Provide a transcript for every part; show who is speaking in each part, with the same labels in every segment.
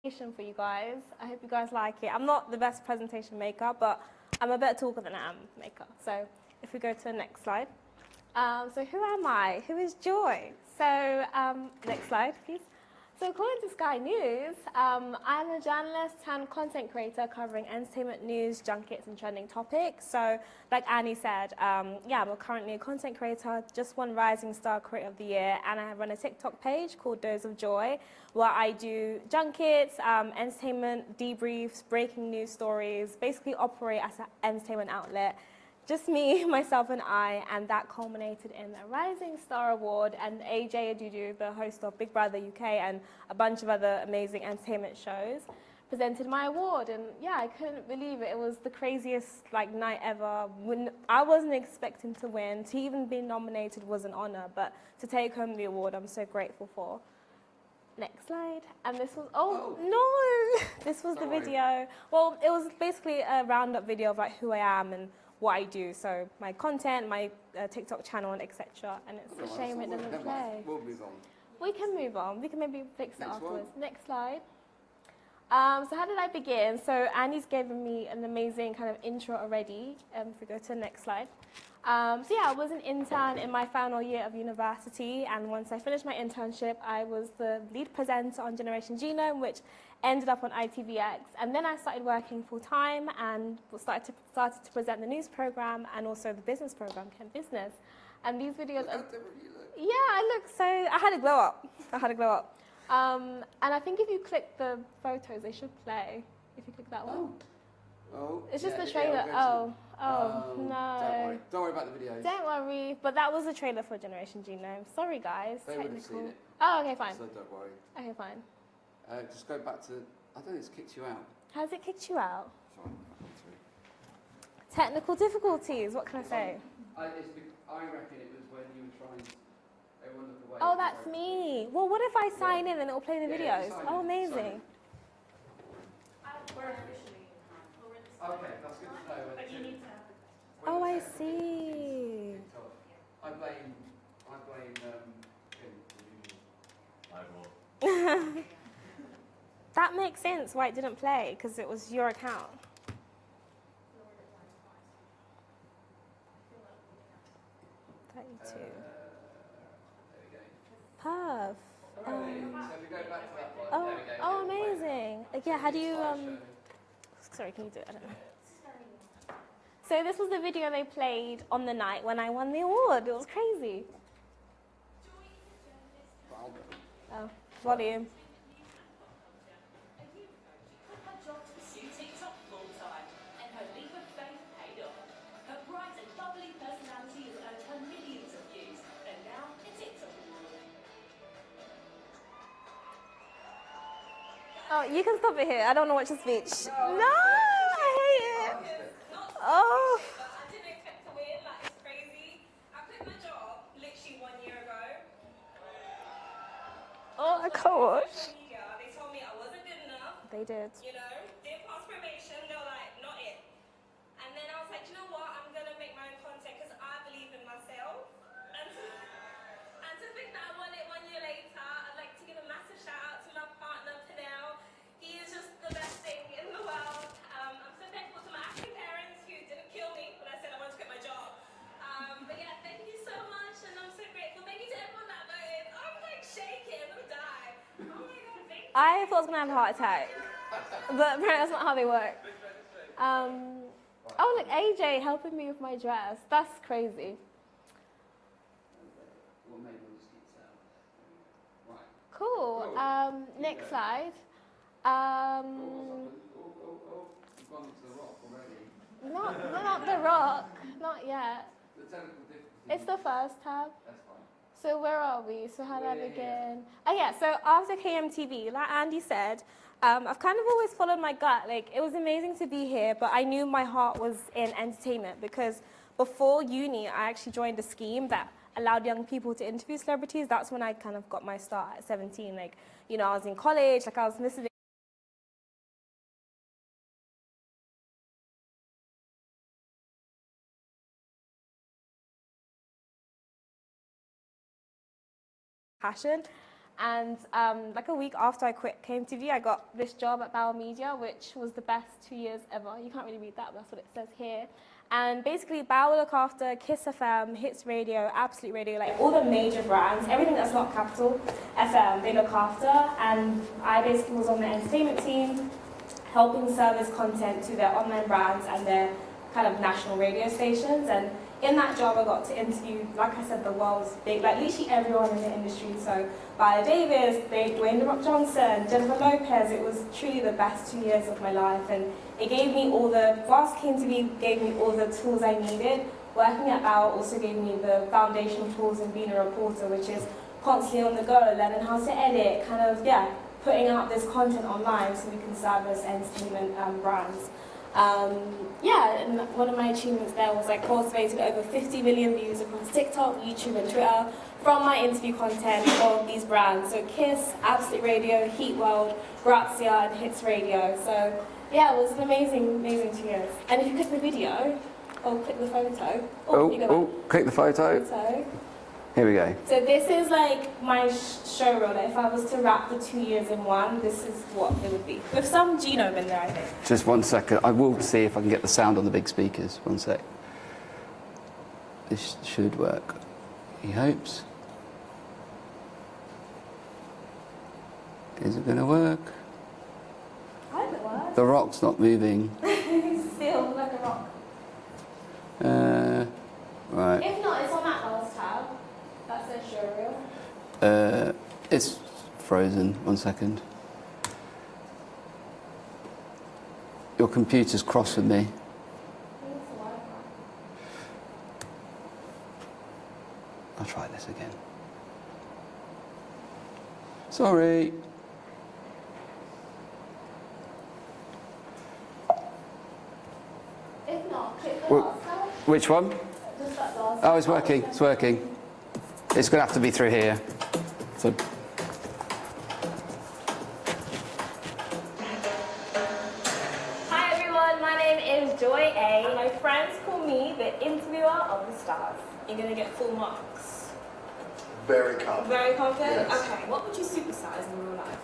Speaker 1: For you guys. I hope you guys like it. I'm not the best presentation maker, but I'm a better talker than I am maker. So if we go to the next slide. So who am I? Who is Joy? So next slide, please. So according to Sky News, I'm a journalist and content creator covering entertainment news, junkets, and trending topics. So like Annie said, yeah, I'm currently a content creator, just won Rising Star Creator of the Year, and I run a TikTok page called Dose of Joy, where I do junkets, entertainment debriefs, breaking news stories, basically operate as an entertainment outlet. Just me, myself, and I, and that culminated in a Rising Star Award, and AJ Adudu, the host of Big Brother UK and a bunch of other amazing entertainment shows, presented my award, and yeah, I couldn't believe it. It was the craziest night ever. I wasn't expecting to win. To even be nominated was an honor, but to take home the award, I'm so grateful for. Next slide. And this was, no! This was the video. Well, it was basically a roundup video of who I am and what I do. So my content, my TikTok channel, and etc. And it's a shame it doesn't play.
Speaker 2: We'll move on.
Speaker 1: We can move on. We can maybe fix it afterwards.
Speaker 2: One.
Speaker 1: Next slide. So how did I begin? So Annie's given me an amazing kind of intro already. If we go to the next slide. So yeah, I was an intern in my final year of university, and once I finished my internship, I was the lead presenter on Generation Genome, which ended up on ITVX. And then I started working full-time and started to present the news program and also the business program, Kent Business. And these videos are... Yeah, I look so... I had a glow up. And I think if you click the photos, they should play. If you click that one.
Speaker 2: Oh,
Speaker 1: it's just the trailer. No.
Speaker 2: Don't worry about the videos.
Speaker 1: Don't worry. But that was the trailer for Generation Genome. Sorry, guys.
Speaker 2: They would have seen it.
Speaker 1: Oh, okay, fine.
Speaker 2: So don't worry.
Speaker 1: Okay, fine.
Speaker 2: Just go back to... I don't think it's kicked you out.
Speaker 1: Has it kicked you out?
Speaker 2: Fine.
Speaker 1: Technical difficulties. What can I say?
Speaker 2: I reckon it was when you were trying to... Everyone look away.
Speaker 1: Oh, that's me. Well, what if I sign in and it'll play the videos? Oh, amazing.
Speaker 3: We're officially
Speaker 2: okay, that's good to know.
Speaker 3: but you need to have
Speaker 1: Oh, I see.
Speaker 2: I blame him.
Speaker 1: That makes sense why it didn't play, because it was your account.
Speaker 2: There we go.
Speaker 1: Perf.
Speaker 2: So if we go back to that one, there we go.
Speaker 1: Oh, amazing. Yeah, how do you, sorry, can you do it? I don't know. So this was the video they played on the night when I won the award. It was crazy. Oh, volume. Oh, you can stop it here. I don't want to watch the speech. No, I hate it. Oh.
Speaker 4: I didn't expect to win. It's crazy. I quit my job literally 1 year ago.
Speaker 1: Oh, I can't watch.
Speaker 4: Social media, they told me I wasn't good enough.
Speaker 1: They did.
Speaker 4: Didn't pass probation. They were like, not it. And then I was like, you know what? I'm gonna make my own content because I believe in myself. And to think that I won it 1 year later, I'd like to give a massive shout out to my partner, Panel. He is just the best thing in the world. I'm so thankful to my acting parents who didn't kill me when I said I wanted to quit my job. But yeah, thank you so much, and I'm so grateful. Thank you to everyone that voted. I'm shaking, I'm gonna die. Oh my god, thank you.
Speaker 1: I thought I was going to have a heart attack, but apparently that's not how they work. Oh, look, AJ helping me with my dress. That's crazy.
Speaker 2: Well, maybe we'll just keep that. Right.
Speaker 1: Cool. Next slide.
Speaker 2: You've gone into the rock already.
Speaker 1: Not the rock. Not yet.
Speaker 2: The technical difficulty.
Speaker 1: It's the first tab.
Speaker 2: That's fine.
Speaker 1: So where are we? So how do I begin? Oh yeah, so after KMTV, like Andy said, I've kind of always followed my gut. It was amazing to be here, but I knew my heart was in entertainment because before uni, I actually joined a scheme that allowed young people to interview celebrities. That's when I kind of got my start at 17. I was in college, I was listening. Passion. And like a week after I quit KMTV, I got this job at Bauer Media, which was the best 2 years ever. You can't really read that, but that's what it says here. And basically, Bauer look after Kiss FM, Hits Radio, Absolute Radio, like all the major brands, everything that's not Capital FM, they look after. And I basically was on the entertainment team, helping service content to their online brands and their kind of national radio stations. And in that job, I got to interview, like I said, the world's big, like literally everyone in the industry. So Viola, Dwyane The Rock Johnson, Jennifer Lopez. It was truly the best 2 years of my life. And it gave me whilst KMTV gave me all the tools I needed, working at Bauer also gave me the foundational tools in being a reporter, which is constantly on the go, learning how to edit, kind of, putting out this content online so we can service entertainment brands. And one of my achievements there was I cultivated over 50 million views across TikTok, YouTube and Twitter from my interview content of these brands. So Kiss, Absolute Radio, Heat World, Grazia and Hits Radio. So yeah, it was an amazing 2 years. And if you click the video, or click the photo.
Speaker 2: Click the photo. Here we go.
Speaker 1: So this is like my showreel. Like if I was to wrap the 2 years in one, this is what it would be. With some genome in there, I think.
Speaker 2: Just 1 second. I will see if I can get the sound on the big speakers. 1 sec. This should work. He hopes. Is it going to work?
Speaker 1: I hope it works.
Speaker 2: The rock's not moving.
Speaker 1: It's still like a rock.
Speaker 2: Right.
Speaker 1: If not, it's on that last tab. That's a showreel.
Speaker 2: It's frozen. 1 second. Your computer's cross with me. I'll try this again. Sorry.
Speaker 1: If not, click the last tab.
Speaker 2: Which one?
Speaker 1: Just that last
Speaker 2: Oh, it's working. It's working. It's going to have to be through here. So.
Speaker 1: Hi everyone, my name is Joy A. And my friends call me the interviewer of the stars. You're going to get full marks.
Speaker 3: Very confident.
Speaker 1: Very confident?
Speaker 3: Yes.
Speaker 1: Okay, what would you supersize in real life?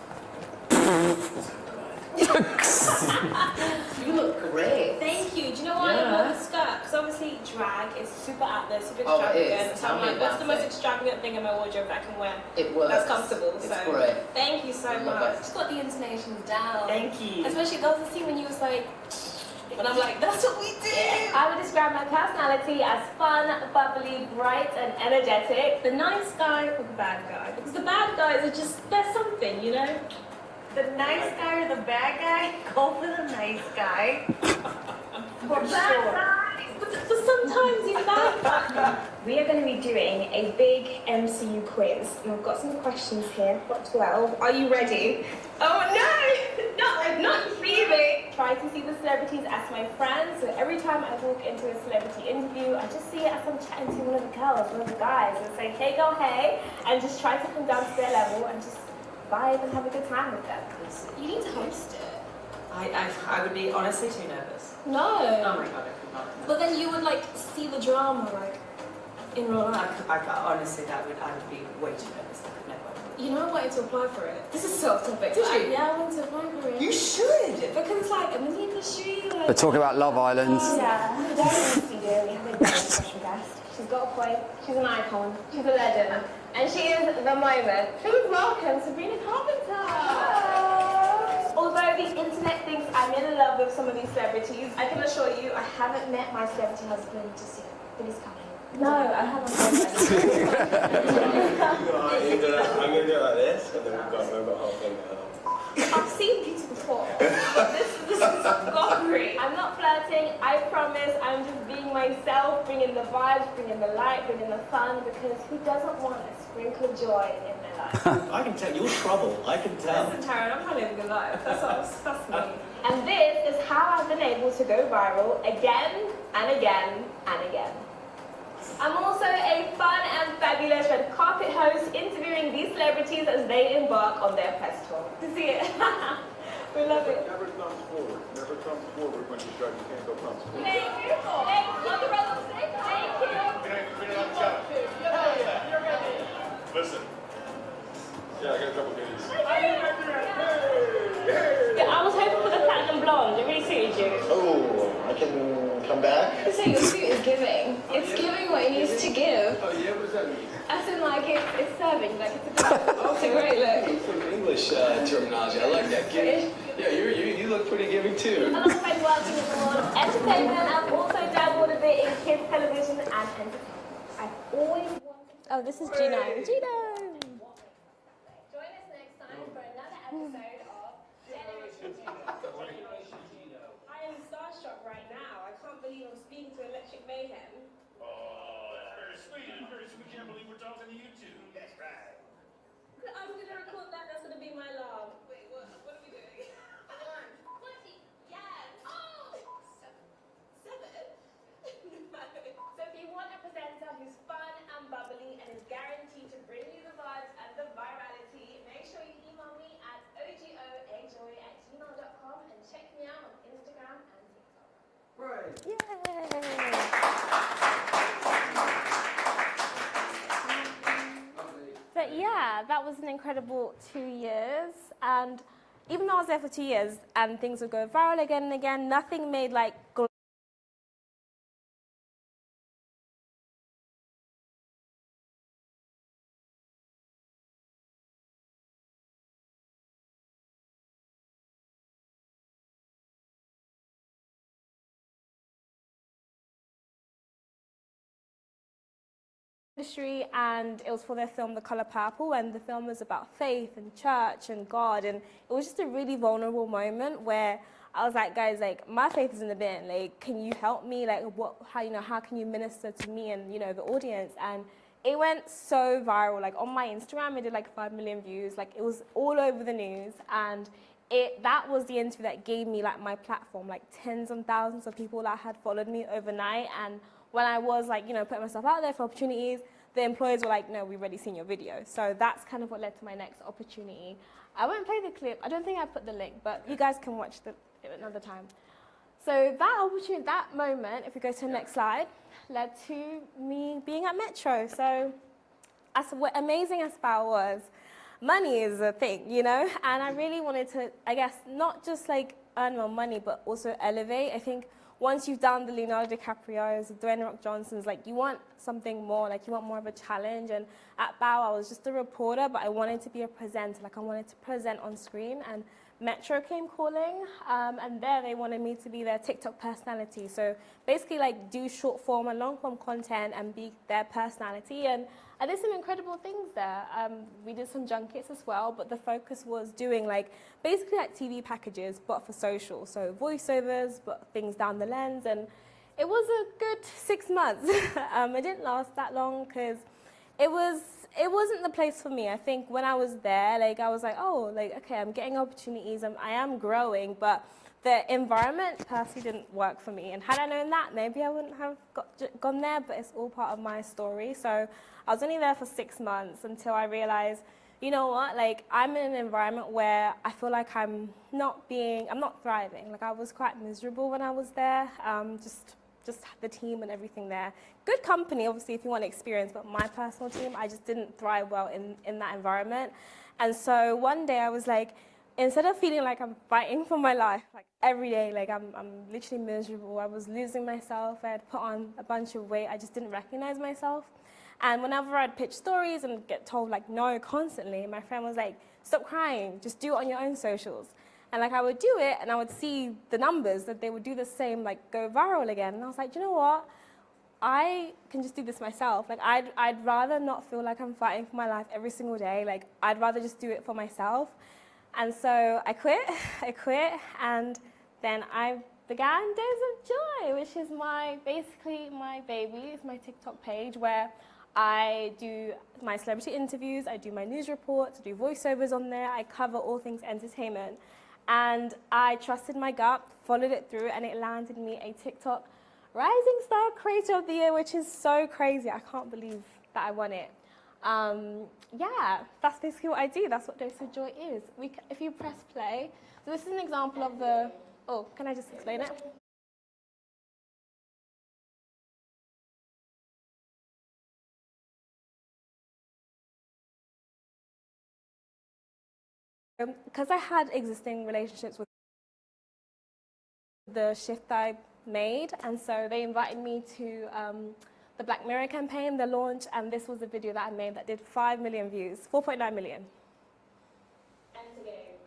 Speaker 5: You look great.
Speaker 1: Thank you. Do you know why I bought the skirt? Because obviously drag is super out there, super
Speaker 5: Oh, it
Speaker 1: extravagant.
Speaker 5: is.
Speaker 1: So I'm
Speaker 5: Tell me
Speaker 1: like, what's the
Speaker 5: about
Speaker 1: most
Speaker 5: it.
Speaker 1: extravagant thing in my wardrobe that I can wear?
Speaker 5: It works.
Speaker 1: That's comfortable.
Speaker 5: It's
Speaker 1: So
Speaker 5: great.
Speaker 1: thank you so
Speaker 5: I love
Speaker 1: much.
Speaker 5: it.
Speaker 1: Just got the intonations down.
Speaker 5: Thank you.
Speaker 1: Especially there was a scene when you was like, and I'm like, that's what we do. I would describe my personality as fun, bubbly, bright, and energetic. The nice guy or the bad guy? Because the bad guys are just, there's something, you know?
Speaker 6: The nice guy or the bad guy? Go for the nice guy. For sure.
Speaker 1: But sometimes he's bad.
Speaker 6: We are going to be doing a big MCU quiz. And I've got some questions here. I've got 12. Are you ready?
Speaker 1: Oh no! Not really! Try to see the celebrities as my friends. So every time I walk into a celebrity interview, I just see it as I'm chatting to one of the girls, one of the guys, and say, hey girl, hey, and just try to come down to their level and just vibe and have a good time with them. You need to host it.
Speaker 7: I would be honestly too nervous.
Speaker 1: No.
Speaker 7: Oh my god, I could not.
Speaker 1: But then you would like see the drama like in real life.
Speaker 7: Honestly, I would be way too nervous. I could never.
Speaker 1: You know I wanted to apply for it. This is so off topic.
Speaker 7: Did you?
Speaker 1: Yeah, I wanted to apply for it.
Speaker 7: You should!
Speaker 1: Because it's like in the industry, like...
Speaker 2: We're talking about Love Island.
Speaker 1: Yeah, we definitely do. We have a very special guest. She's got a point. She's an icon. She's a legend. And she is the moment. Please welcome Sabrina Carpenter. Although the internet thinks I'm in love with some of these celebrities, I can assure you I haven't met my celebrity husband just yet. But he's coming. No, I haven't.
Speaker 3: I'm gonna do it like this, and then we've got the whole thing now.
Speaker 1: I've seen beauty before. This is goggery. I'm not flirting, I promise. I'm just being myself, bringing the vibes, bringing the light, bringing the fun, because who doesn't want a sprinkle of joy in their life?
Speaker 3: I can tell you're trouble. I can tell.
Speaker 1: Listen, Taryn, I'm trying to live a good life. That's me. And this is how I've been able to go viral again and again and again. I'm also a fun and fabulous red carpet host interviewing these celebrities as they embark on their press tour. You see it? We love it.
Speaker 3: Never comes forward. Never comes forward when you start. You can't go comes forward.
Speaker 1: Thank you. Thank you. Thank you.
Speaker 3: Listen, Yeah, I got a couple goodies.
Speaker 4: Yeah, I was hoping for the platinum blonde. It really suited you.
Speaker 5: Oh, I can come back?
Speaker 4: So your suit is giving. It's giving what it needs to give.
Speaker 2: Oh yeah, what does that mean?
Speaker 4: As in, like, it's serving. Like, it's a great look.
Speaker 5: Some English terminology. I like that. Yeah, you look pretty giving too.
Speaker 4: Alongside working in the world of entertainment, I've also dabbled a bit in kids television and entertainment. I've always wanted.
Speaker 1: Oh, this is Gino. Gino!
Speaker 4: Join us next time for another episode of Generation Gino. I am starstruck right now. I can't believe I'm speaking to Electric Mayhem.
Speaker 8: Oh, that's very sweet. At first, we can't believe we're talking to you two. That's right.
Speaker 4: I'm going to record that. That's going to be my alarm. Wait, what are we doing? Alarm. 20. Yes. Oh! 7. So if you want a presenter who's fun and bubbly and is guaranteed to bring you the vibes and the virality, make sure you email me at ogoajoy@gmail.com and check me out on Instagram and TikTok.
Speaker 2: Right.
Speaker 1: Yay!
Speaker 2: Lovely.
Speaker 1: But yeah, that was an incredible 2 years. And even though I was there for 2 years and things would go viral again and again, nothing made like industry, and it was for their film The Color Purple, and the film was about faith and church and God, and it was just a really vulnerable moment where I was like, guys, like my faith is in the bin, like can you help me, like how can you minister to me and the audience? And it went so viral. Like on my Instagram it did like 5 million views, like it was all over the news, and that was the interview that gave me like my platform, like tens and thousands of people that had followed me overnight. And when I was like, putting myself out there for opportunities, the employers were like, no, we've already seen your video. So that's kind of what led to my next opportunity. I won't play the clip. I don't think I put the link, but you guys can watch it another time. So that opportunity, that moment, if we go to the next slide, led to me being at Metro. So as amazing as Bow was, money is a thing, and I really wanted to, I guess, not just like earn more money, but also elevate. I think once you've done the Leonardo DiCaprio's, the Dwyane The Rock Johnsons, like you want something more, like you want more of a challenge. And at Bow, I was just a reporter, but I wanted to be a presenter, like I wanted to present on screen. And Metro came calling, and there they wanted me to be their TikTok personality. So basically like do short form and long form content and be their personality. And I did some incredible things there. We did some junkets as well, but the focus was doing like basically like TV packages, but for social. So voiceovers, but things down the lens. And it was a good 6 months. It didn't last that long because it wasn't the place for me. I think when I was there, like I was like, oh, like okay, I'm getting opportunities, I am growing, but the environment personally didn't work for me. And had I known that, maybe I wouldn't have gone there, but it's all part of my story. So I was only there for 6 months until I realized, you know what, like I'm in an environment where I feel like I'm not thriving. Like I was quite miserable when I was there, just the team and everything there. Good company, obviously, if you want experience, but my personal team, I just didn't thrive well in that environment. And so one day I was like, instead of feeling like I'm fighting for my life, like every day, like I'm literally miserable. I was losing myself. I had put on a bunch of weight. I just didn't recognize myself. And whenever I'd pitch stories and get told like no constantly, my friend was like, stop crying, just do it on your own socials. And like I would do it and I would see the numbers that they would do the same, like go viral again. And I was like, you know what? I can just do this myself. Like I'd rather not feel like I'm fighting for my life every single day. Like I'd rather just do it for myself. And so I quit, and then I began Days of Joy, which is basically my baby. It's my TikTok page where I do my celebrity interviews, I do my news reports, I do voiceovers on there, I cover all things entertainment. And I trusted my gut, followed it through, and it landed me a TikTok Rising Star Creator of the Year, which is so crazy. I can't believe that I won it. Yeah, that's basically what I do. That's what Dose of Joy is. If you press play, so this is an example of can I just explain it? Because I had existing relationships with the shift that I made, and so they invited me to the Black Mirror campaign, the launch, and this was a video that I made that did 5 million views, 4.9 million.
Speaker 4: Endgame.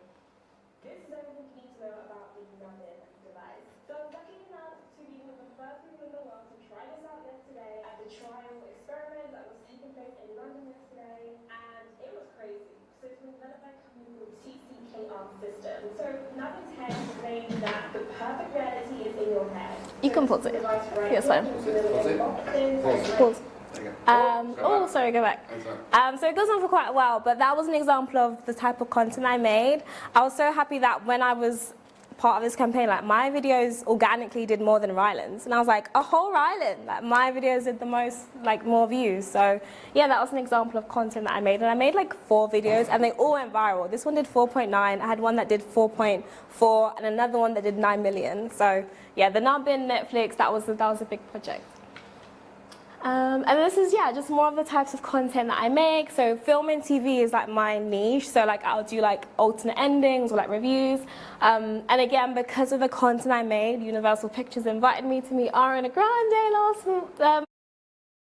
Speaker 4: This is everything you need to know about the numbing device. So I'm lucky enough to be one of the first people in the world to try this out yesterday at the trial experiment that was taking place in London yesterday, and it was crazy. So it's been developed by a company called TCKR System. So numbing tech claims that the perfect reality is in your head.
Speaker 1: You can pause it. Yes, fine. Pause. Oh, sorry, go back. So it goes on for quite a while, but that was an example of the type of content I made. I was so happy that when I was part of this campaign, like my videos organically did more than Ryland's, and I was like, a whole Ryland, like my videos did the most, like more views. So yeah, that was an example of content that I made, and I made like 4 videos, and they all went viral. This one did 4.9. I had one that did 4.4, and another one that did 9 million. So yeah, the numbing Netflix, that was a big project. And this is, yeah, just more of the types of content that I make. So film and TV is like my niche. So like I'll do like alternate endings or like reviews. And again, because of the content I made, Universal Pictures invited me to meet Ariana Grande last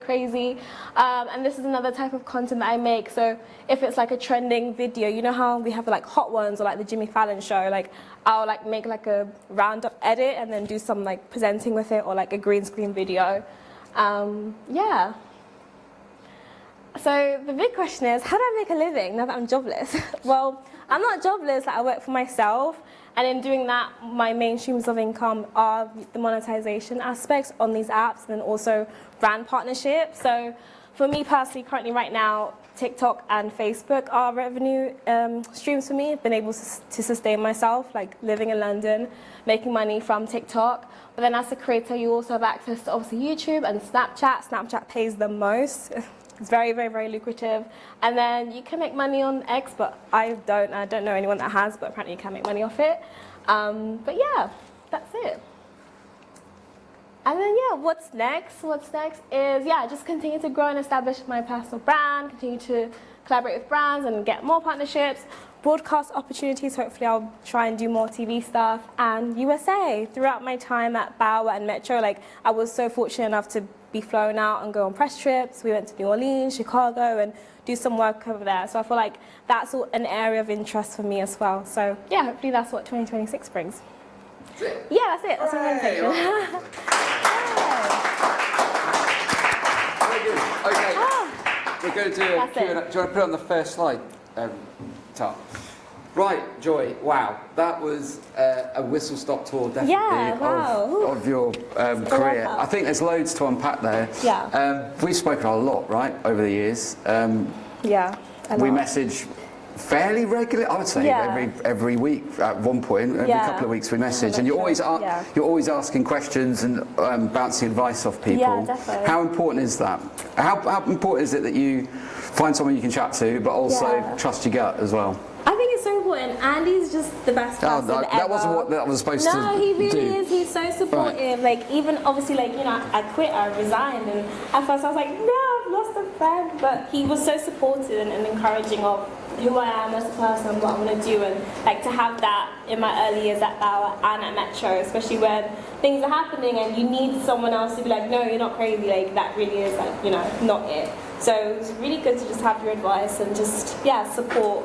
Speaker 1: crazy. And this is another type of content that I make. So if it's like a trending video, you know how we have like hot ones or like the Jimmy Fallon show, like I'll like make like a roundup edit and then do some like presenting with it or like a green screen video. Yeah. So the big question is, how do I make a living now that I'm jobless? Well, I'm not jobless, like I work for myself, and in doing that, my main streams of income are the monetization aspects on these apps and then also brand partnerships. So for me personally, currently right now, TikTok and Facebook are revenue streams for me. I've been able to sustain myself, like living in London, making money from TikTok. But then as a creator, you also have access to obviously YouTube and Snapchat. Snapchat pays the most. It's very, very, very lucrative. And then you can make money on X, but I don't know anyone that has, but apparently you can make money off it. But yeah, that's it. And then yeah, what's next? What's next is, yeah, just continue to grow and establish my personal brand, continue to collaborate with brands and get more partnerships, broadcast opportunities. Hopefully I'll try and do more TV stuff, and USA. Throughout my time at Bauer and Metro, like I was so fortunate enough to be flown out and go on press trips. We went to New Orleans, Chicago, and do some work over there. So I feel like that's an area of interest for me as well. So yeah, hopefully that's what 2026 brings. Yeah, that's it. That's my presentation.
Speaker 2: Very good. Okay. We're going to do a Q&A. Do you want to put it on the first slide, Tom? Right, Joy. Wow, that was a whistle-stop tour, definitely, of your career. I think there's loads to unpack there.
Speaker 1: Yeah.
Speaker 2: We've spoken a lot, right, over the years.
Speaker 1: Yeah.
Speaker 2: We message fairly regularly, I would say, every week at one point, every couple of weeks we message, and you're always asking questions and bouncing advice off people.
Speaker 1: Yeah, definitely.
Speaker 2: How important is that? How important is it that you find someone you can chat to, but also trust your gut as well?
Speaker 1: I think it's so important. Andy's just the best person ever.
Speaker 2: That wasn't what that was supposed to do.
Speaker 1: No, he really is. He's so supportive. Right. Like, even obviously, like, you know, I quit, I resigned, and at first I was like, no, I've lost a friend. But he was so supportive and encouraging of who I am as a person, what I'm going to do, and like to have that in my early years at Bauer and at Metro, especially when things are happening and you need someone else to be like, no, you're not crazy, like that really is like, you know, not it. So it was really good to just have your advice and just, support,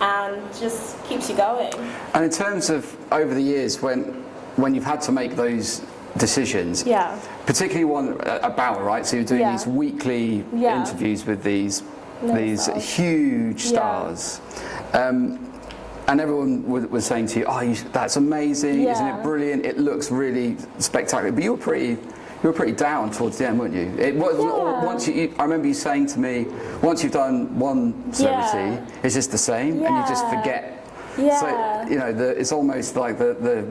Speaker 1: and just keeps you going.
Speaker 2: And in terms of over the years when you've had to make those decisions, particularly one at Bauer, right? So you're doing these weekly interviews with these huge stars, and everyone was saying to you, "Oh, that's amazing! Isn't it brilliant? It looks really spectacular." But you were pretty down towards the end, weren't you? It was once I remember you saying to me, once you've done one celebrity, it's just the same, and you just forget. So you know, it's almost like the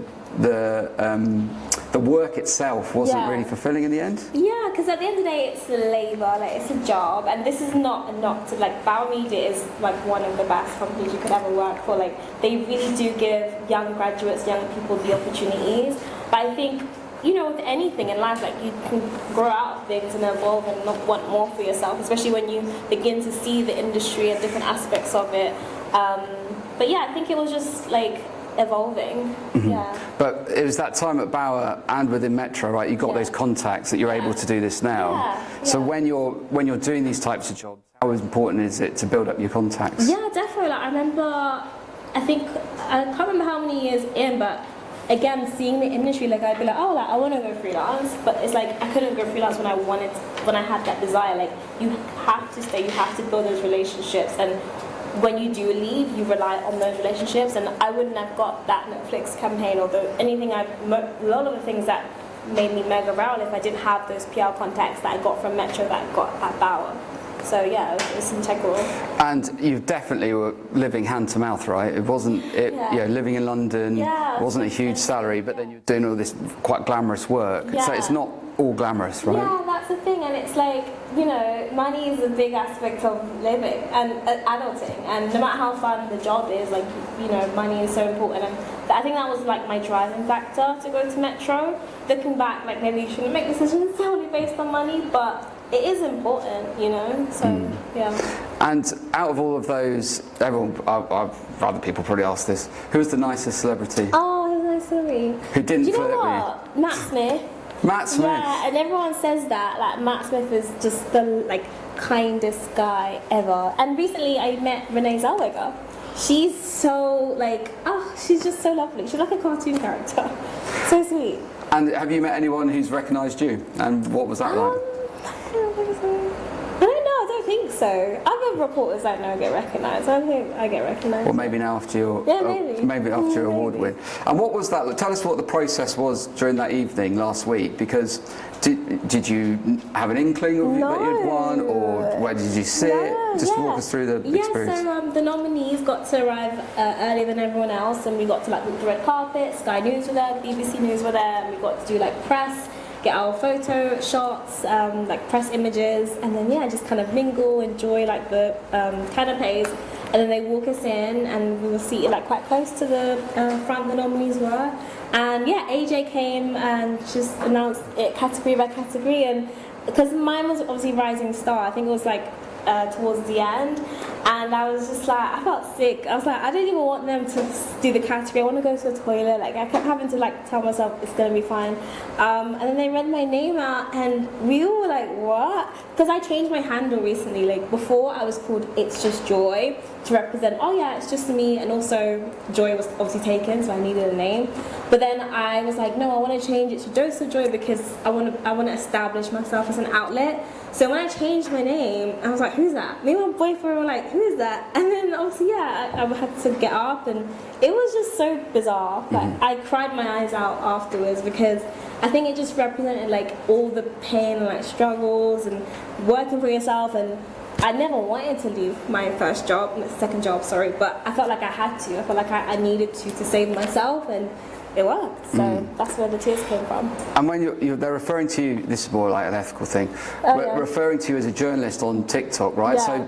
Speaker 2: work itself wasn't really fulfilling in the end.
Speaker 1: Yeah, because at the end of the day, it's labour, like it's a job, and this is not to like Bauer Media is like one of the best companies you could ever work for. Like they really do give young graduates, young people the opportunities. But I think, you know, with anything in life, like you can grow out of things and evolve and not want more for yourself, especially when you begin to see the industry and different aspects of it. But yeah, I think it was just like evolving. Yeah.
Speaker 2: But it was that time at Bauer and within Metro, right? You got those contacts that you're able to do this now.
Speaker 1: Yeah.
Speaker 2: So when you're doing these types of jobs, how important is it to build up your contacts?
Speaker 1: Yeah, definitely. Like, I remember, I can't remember how many years in, but again, seeing the industry, like I'd be like, oh, like I want to go freelance, but it's like I couldn't go freelance when I had that desire. Like you have to stay, you have to build those relationships, and when you do leave, you rely on those relationships. And I wouldn't have got that Netflix campaign or a lot of the things that made me mega viral if I didn't have those PR contacts that I got from Metro that I got at Bauer. So yeah, it was integral. And
Speaker 2: you definitely were living hand to mouth, right? It wasn't, living in London, it wasn't a huge salary, but then you're doing all this quite glamorous work.
Speaker 1: Yeah.
Speaker 2: So it's not all glamorous, right?
Speaker 1: Yeah, that's the thing. And it's like, you know, money is a big aspect of living and adulting. And no matter how fun the job is, like, you know, money is so important. And I think that was like my driving factor to go to Metro. Looking back, like maybe you shouldn't make decisions solely based on money, but it is important, you know, so yeah. And
Speaker 2: out of all of those, other people probably ask this, who's the nicest celebrity?
Speaker 1: Oh, who's nice to me?
Speaker 2: Who didn't
Speaker 1: Do you know
Speaker 2: flirt
Speaker 1: what? Matt Smith.
Speaker 2: Matt Smith?
Speaker 1: Yeah, and everyone says that, like Matt Smith is just the like kindest guy ever. And recently I met Renee Zellweger. She's so like, she's just so lovely. She's like a cartoon character. So sweet.
Speaker 2: And have you met anyone who's recognised you? And what was that like?
Speaker 1: I don't know, I don't think so. Other reporters I know get recognised. I don't think I get recognised.
Speaker 2: Well, maybe now after your maybe after your award win. And what was that? Tell us what the process was during that evening last week, because did you have an inkling of that you'd won, or where did you sit? Walk us through the experience.
Speaker 1: Yeah, so the nominees got to arrive earlier than everyone else, and we got to like walk the red carpet. Sky News were there, BBC News were there, and we got to do like press, get our photo shots, like press images, and then just kind of mingle, enjoy like the canapes, and then they walk us in, and we were seated like quite close to the front the nominees were, and AJ came and just announced it category by category, and because mine was obviously Rising Star, I think it was like towards the end, and I was just like, I felt sick. I was like, I didn't even want them to do the category. I want to go to the toilet. Like I kept having to like tell myself it's gonna be fine. And then they read my name out, and we all were like, what? Because I changed my handle recently. Like before, I was called It's Just Joy to represent. Oh yeah, it's just me, and also Joy was obviously taken, so I needed a name. But then I was like, no, I want to change it to Dose of Joy because I want to establish myself as an outlet. So when I changed my name, I was like, who's that? Me and my boyfriend were like, who is that? And then obviously, I had to get up, and it was just so bizarre. Like I cried my eyes out afterwards because I think it just represented like all the pain and like struggles and working for yourself. And I never wanted to leave my second job, but I felt like I had to. I felt like I needed to save myself, and it worked. So that's where the tears came from.
Speaker 2: And when they're referring to you, this is more like an ethical thing, referring to you as a journalist on TikTok, right?
Speaker 1: Yeah.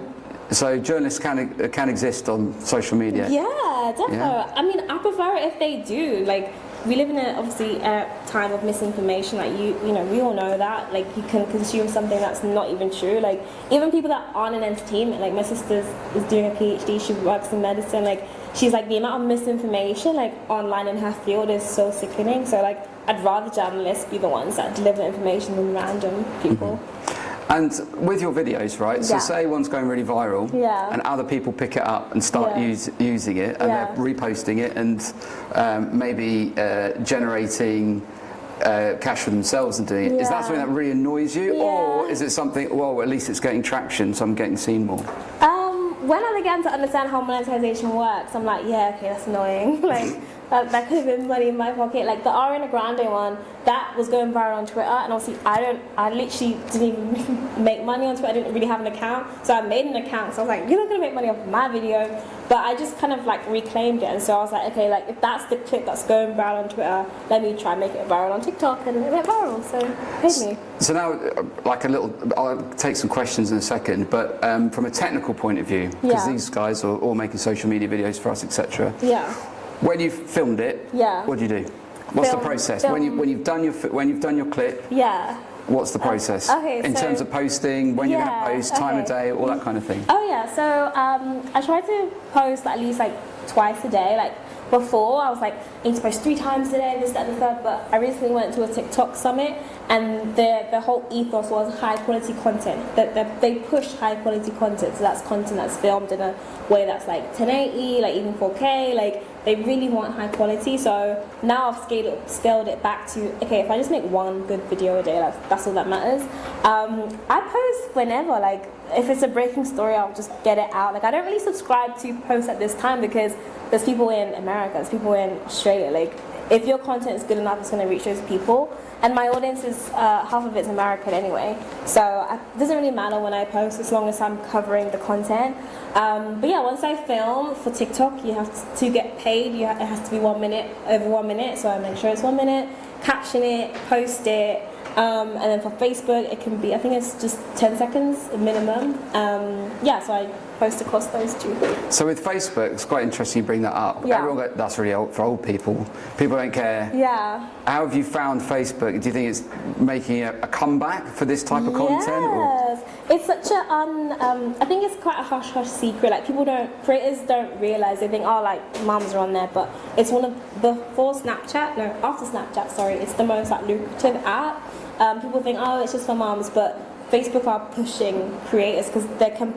Speaker 2: So journalists can exist on social media.
Speaker 1: Yeah, definitely. Yeah. I mean, I prefer it if they do. Like, we live in a time of misinformation. Like we all know that. Like you can consume something that's not even true. Like even people that aren't in entertainment. Like my sister is doing a PhD. She works in medicine. Like she's like the amount of misinformation like online in her field is so sickening. So like I'd rather journalists be the ones that deliver information than random people.
Speaker 2: And with your videos, right? So say one's going really viral, and other people pick it up and start using it, and they're reposting it, and maybe generating cash for themselves and doing it. Is that something that really annoys you, or is it something? Well, at least it's getting traction, so I'm getting seen more.
Speaker 1: When I began to understand how monetization works, I'm like, okay, that's annoying. Like that could have been money in my pocket. Like the Ariana Grande one, that was going viral on Twitter, and obviously I literally didn't even make money on Twitter. I didn't really have an account, so I made an account. So I was like, you're not gonna make money off my video, but I just kind of like reclaimed it. And so I was like, okay, like if that's the clip that's going viral on Twitter, let me try and make it viral on TikTok, and it went viral. So paid me.
Speaker 2: So now, like I'll take some questions in a second, but from a technical point of view, because these guys are all making social media videos for us, etc.
Speaker 1: Yeah.
Speaker 2: When you've filmed it, what do you do? What's the process? When you've done your clip, What's the process? In terms of posting, when you're going to post, time of day, all that kind of thing.
Speaker 1: Oh yeah, so I try to post at least like twice a day. Like before, I was like, I need to post 3 times a day, this, that, and the third. But I recently went to a TikTok summit, and the whole ethos was high quality content. That they push high quality content, so that's content that's filmed in a way that's like 1080, like even 4K. Like they really want high quality. So now I've scaled it back to, okay, if I just make 1 good video a day, that's all that matters. I post whenever, like if it's a breaking story, I'll just get it out. Like I don't really subscribe to posts at this time because there's people in America, there's people in Australia. Like if your content is good enough, it's going to reach those people. And my audience is half of it's American anyway, so it doesn't really matter when I post as long as I'm covering the content. But yeah, once I film for TikTok, you have to get paid. It has to be 1 minute, over 1 minute. So I make sure it's 1 minute, caption it, post it. And then for Facebook, it can be, I think it's just 10 seconds minimum. Yeah, so I post across those 2.
Speaker 2: So with Facebook, it's quite interesting you bring that up.
Speaker 1: Yeah.
Speaker 2: Everyone that's really old for old people. People don't care.
Speaker 1: Yeah.
Speaker 2: How have you found Facebook? Do you think it's making a comeback for this type of content?
Speaker 1: Yes. It's such a I think it's quite a hush secret. Like creators don't realize. They think, oh, like mums are on there, but it's one of after Snapchat, sorry, it's the most like lucrative app. People think, oh, it's just for mums, but Facebook are pushing creators because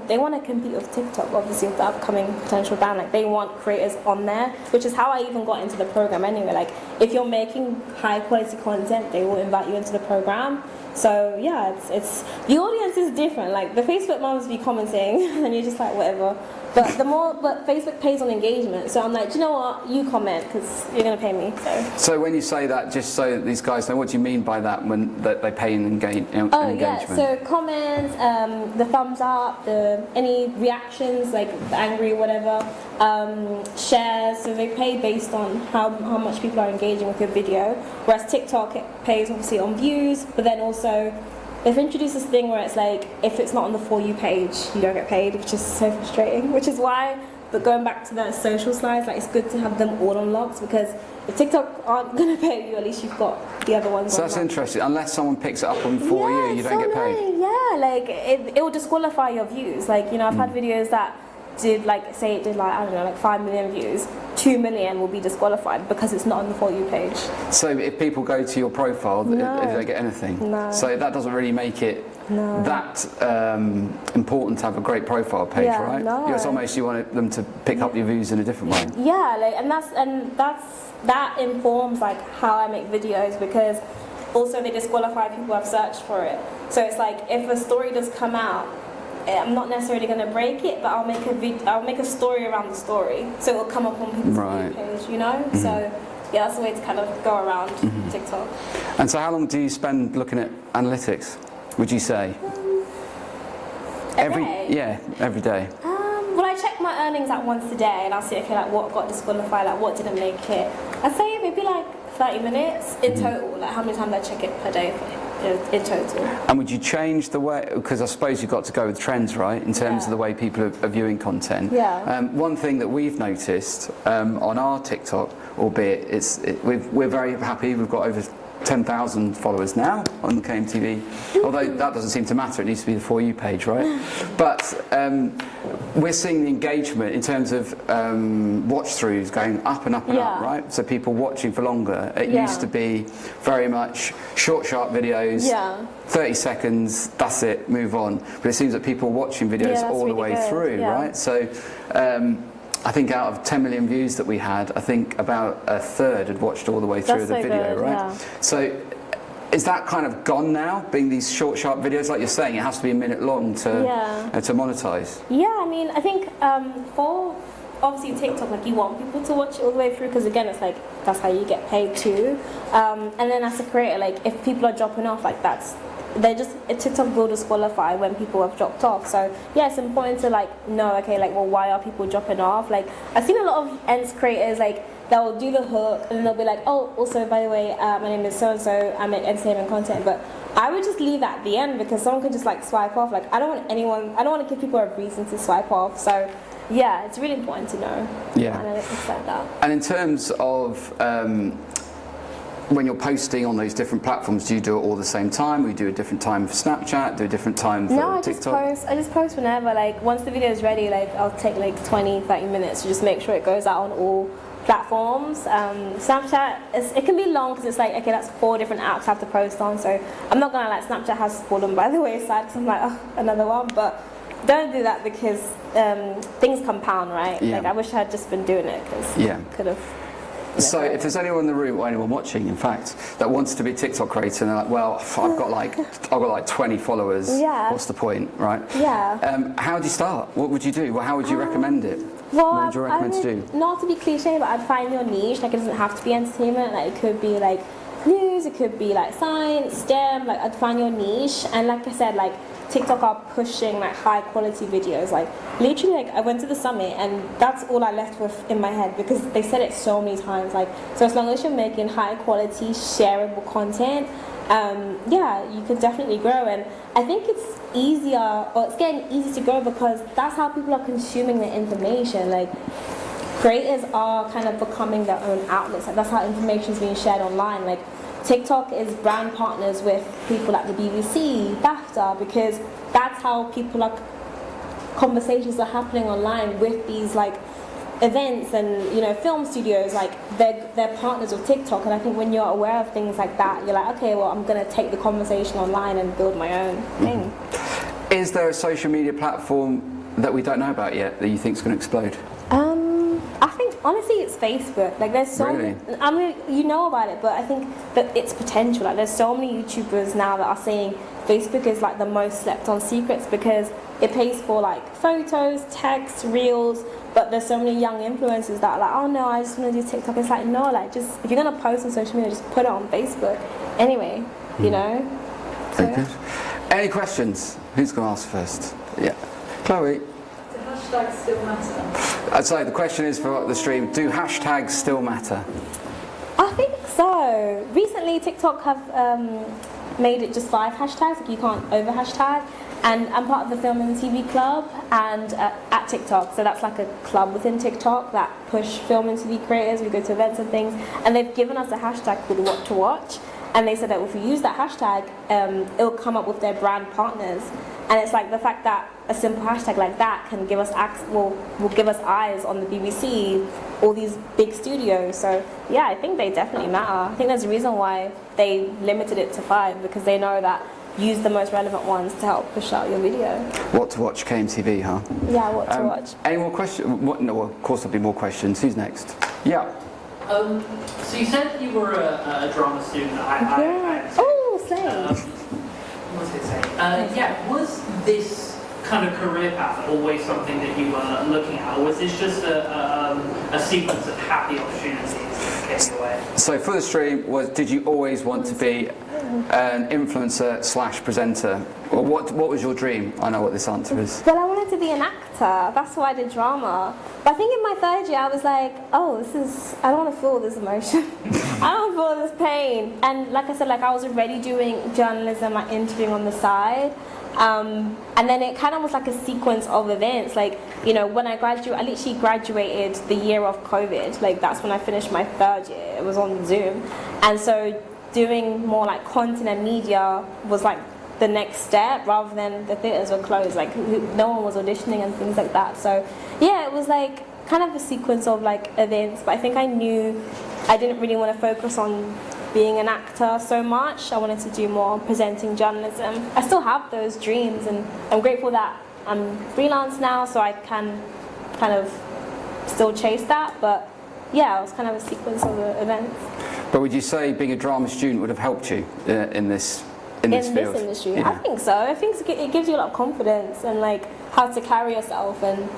Speaker 1: they want to compete with TikTok, obviously, with the upcoming potential ban. Like they want creators on there, which is how I even got into the program anyway. Like if you're making high quality content, they will invite you into the program. So yeah, it's the audience is different. Like the Facebook mums be commenting, and you're just like whatever. But Facebook pays on engagement. So I'm like, do you know what? You comment because you're gonna pay me.
Speaker 2: So when you say that, just so that these guys know, what do you mean by that when that they pay in engagement?
Speaker 1: Yeah. So comments, the thumbs up, any reactions like the angry whatever, shares. So they pay based on how much people are engaging with your video. Whereas TikTok, it pays obviously on views, but then also they've introduced this thing where it's like, if it's not on the For You page, you don't get paid, which is so frustrating. Which is why, but going back to the social slides, like it's good to have them all unlocked because if TikTok aren't going to pay you, at least you've got the other ones. So
Speaker 2: that's interesting. Unless someone picks it up on For You, you don't get paid.
Speaker 1: Yeah, like it will disqualify your views. Like, you know, I've had videos that did like, say it did like, I don't know, like 5 million views, 2 million will be disqualified because it's not on the For You page.
Speaker 2: So if people go to your profile, they don't get anything?
Speaker 1: No.
Speaker 2: So that doesn't really make it that important to have a great profile page, right?
Speaker 1: No.
Speaker 2: It's almost you want them to pick up your views in a different way.
Speaker 1: Yeah, like, and that informs like how I make videos because also they disqualify people who have searched for it. So it's like if a story does come out, I'm not necessarily going to break it, but I'll make a story around the story, so it will come up on people's view page, you know. Mm-hmm. So yeah, that's the way to kind of go around TikTok.
Speaker 2: And so, how long do you spend looking at analytics? Would you say?
Speaker 1: Every day?
Speaker 2: Yeah, every day.
Speaker 1: Well, I check my earnings like once a day, and I'll see okay, like what got disqualified, like what didn't make it. I'd say maybe like 30 minutes in total, like how many times I check it per day in total. And
Speaker 2: would you change the way, because I suppose you've got to go with trends, right, in terms of the way people are viewing content.
Speaker 1: Yeah.
Speaker 2: One thing that we've noticed on our TikTok, albeit we're very happy, we've got over 10,000 followers now on the KMTV, although that doesn't seem to matter, it needs to be the For You page, right? But we're seeing the engagement in terms of watch-throughs going up and up and up, right? So people watching for longer. It used to be very much short, sharp videos, 30 seconds, that's it, move on. But it seems that people are watching videos all the way through, right? So I think out of 10 million views that we had, I think about a third had watched all the way through the video, right? Yeah. So is that kind of gone now, being these short, sharp videos? Like you're saying, it has to be a minute long to monetize. Yeah,
Speaker 1: I mean, I think for obviously TikTok, like you want people to watch it all the way through because again, it's like that's how you get paid too. And then as a creator, like if people are dropping off, like TikTok will disqualify when people have dropped off. So yeah, it's important to like know, okay, like well, why are people dropping off? Like I've seen a lot of ends creators like they'll do the hook and then they'll be like, oh, also by the way, my name is so and so, I make entertainment content, but I would just leave that at the end because someone could just like swipe off. Like I don't want to give people a reason to swipe off. So yeah, it's really important to know.
Speaker 2: Yeah.
Speaker 1: And like that.
Speaker 2: And in terms of when you're posting on those different platforms, do you do it all the same time? Or you do a different time for Snapchat, do a different time for TikTok?
Speaker 1: I just post whenever, like once the video is ready, like I'll take like 20-30 minutes to just make sure it goes out on all platforms. Snapchat, it can be long because it's like, okay, that's 4 different apps I have to post on, so I'm not gonna like Snapchat has fallen by the wayside because I'm like, oh, another one, but don't do that because things compound, right?
Speaker 2: Yeah.
Speaker 1: Like I wish I had just been doing it because could have.
Speaker 2: So if there's anyone in the room or anyone watching, in fact, that wants to be a TikTok creator and they're like, well, I've got like 20 followers.
Speaker 1: Yeah.
Speaker 2: What's the point, right?
Speaker 1: Yeah.
Speaker 2: How do you start? What would you do? Well, how would you recommend it?
Speaker 1: Well,
Speaker 2: what would you recommend to do?
Speaker 1: Not to be cliche, but I'd find your niche. Like it doesn't have to be entertainment. Like it could be like news. It could be like science, STEM. Like I'd find your niche. And like I said, like TikTok are pushing like high quality videos. Like literally, like I went to the summit and that's all I left with in my head because they said it so many times. Like so, as long as you're making high quality, shareable content, yeah, you can definitely grow. And I think it's easier, or it's getting easy to grow because that's how people are consuming the information. Like creators are kind of becoming their own outlets. Like that's how information is being shared online. Like TikTok is brand partners with people at the BBC, BAFTA, because that's how conversations are happening online with these like events and film studios. Like they're partners with TikTok, and I think when you're aware of things like that, you're like, okay, well, I'm gonna take the conversation online and build my own thing.
Speaker 2: Is there a social media platform that we don't know about yet that you think is going to explode?
Speaker 1: I think honestly it's Facebook. Like there's so many, I mean you know about it, but I think that its potential. Like there's so many YouTubers now that are saying Facebook is like the most slept on secrets because it pays for like photos, text, reels, but there's so many young influencers that are like, oh no, I just want to do TikTok. It's like, no, like just if you're gonna post on social media, just put it on Facebook anyway, you know. So,
Speaker 2: Very good. Any questions? Who's going to ask first? Yeah, Chloe.
Speaker 7: Hashtags still matter?
Speaker 2: So the question is for the stream, do hashtags still matter?
Speaker 1: I think so. Recently TikTok have made it just 5 hashtags, like you can't over hashtag. And I'm part of the Film and TV Club and at TikTok, so that's like a club within TikTok that push film and TV creators. We go to events and things, and they've given us a hashtag called What to Watch, and they said that if we use that hashtag, it'll come up with their brand partners. And it's like the fact that a simple hashtag like that can give us will give us eyes on the BBC, all these big studios. So yeah, I think they definitely matter. I think there's a reason why they limited it to 5, because they know that use the most relevant ones to help push out your video.
Speaker 2: What to watch, KMTV, huh?
Speaker 1: Yeah, what to watch.
Speaker 2: Any more questions? No, well, of course there'll be more questions. Who's next? Yeah.
Speaker 9: So you said you were a drama student.
Speaker 1: Oh, same.
Speaker 9: What was it saying? Yeah, was this kind of career path always something that you were looking at, or was this just a sequence of happy opportunities that came your way?
Speaker 2: So for the stream, did you always want to be an influencer / presenter? Or what was your dream? I know what this answer is.
Speaker 1: Well, I wanted to be an actor. That's why I did drama. But I think in my 3rd year, I was like, oh, I don't want to feel this emotion. I don't want to feel this pain. And like I said, like I was already doing journalism, like interviewing on the side. And then it kind of was like a sequence of events. Like, when I literally graduated the year of COVID. Like that's when I finished my 3rd year. It was on Zoom. And so doing more like content and media was like the next step, rather than the theatres were closed. Like no one was auditioning and things like that. So yeah, it was like kind of a sequence of like events. But I think I knew I didn't really want to focus on being an actor so much. I wanted to do more presenting journalism. I still have those dreams, and I'm grateful that I'm freelance now, so I can kind of still chase that. But yeah, it was kind of a sequence of events.
Speaker 2: But would you say being a drama student would have helped you in this field?
Speaker 1: In this industry, yeah. I think so. I think it gives you a lot of confidence and like how to carry yourself, and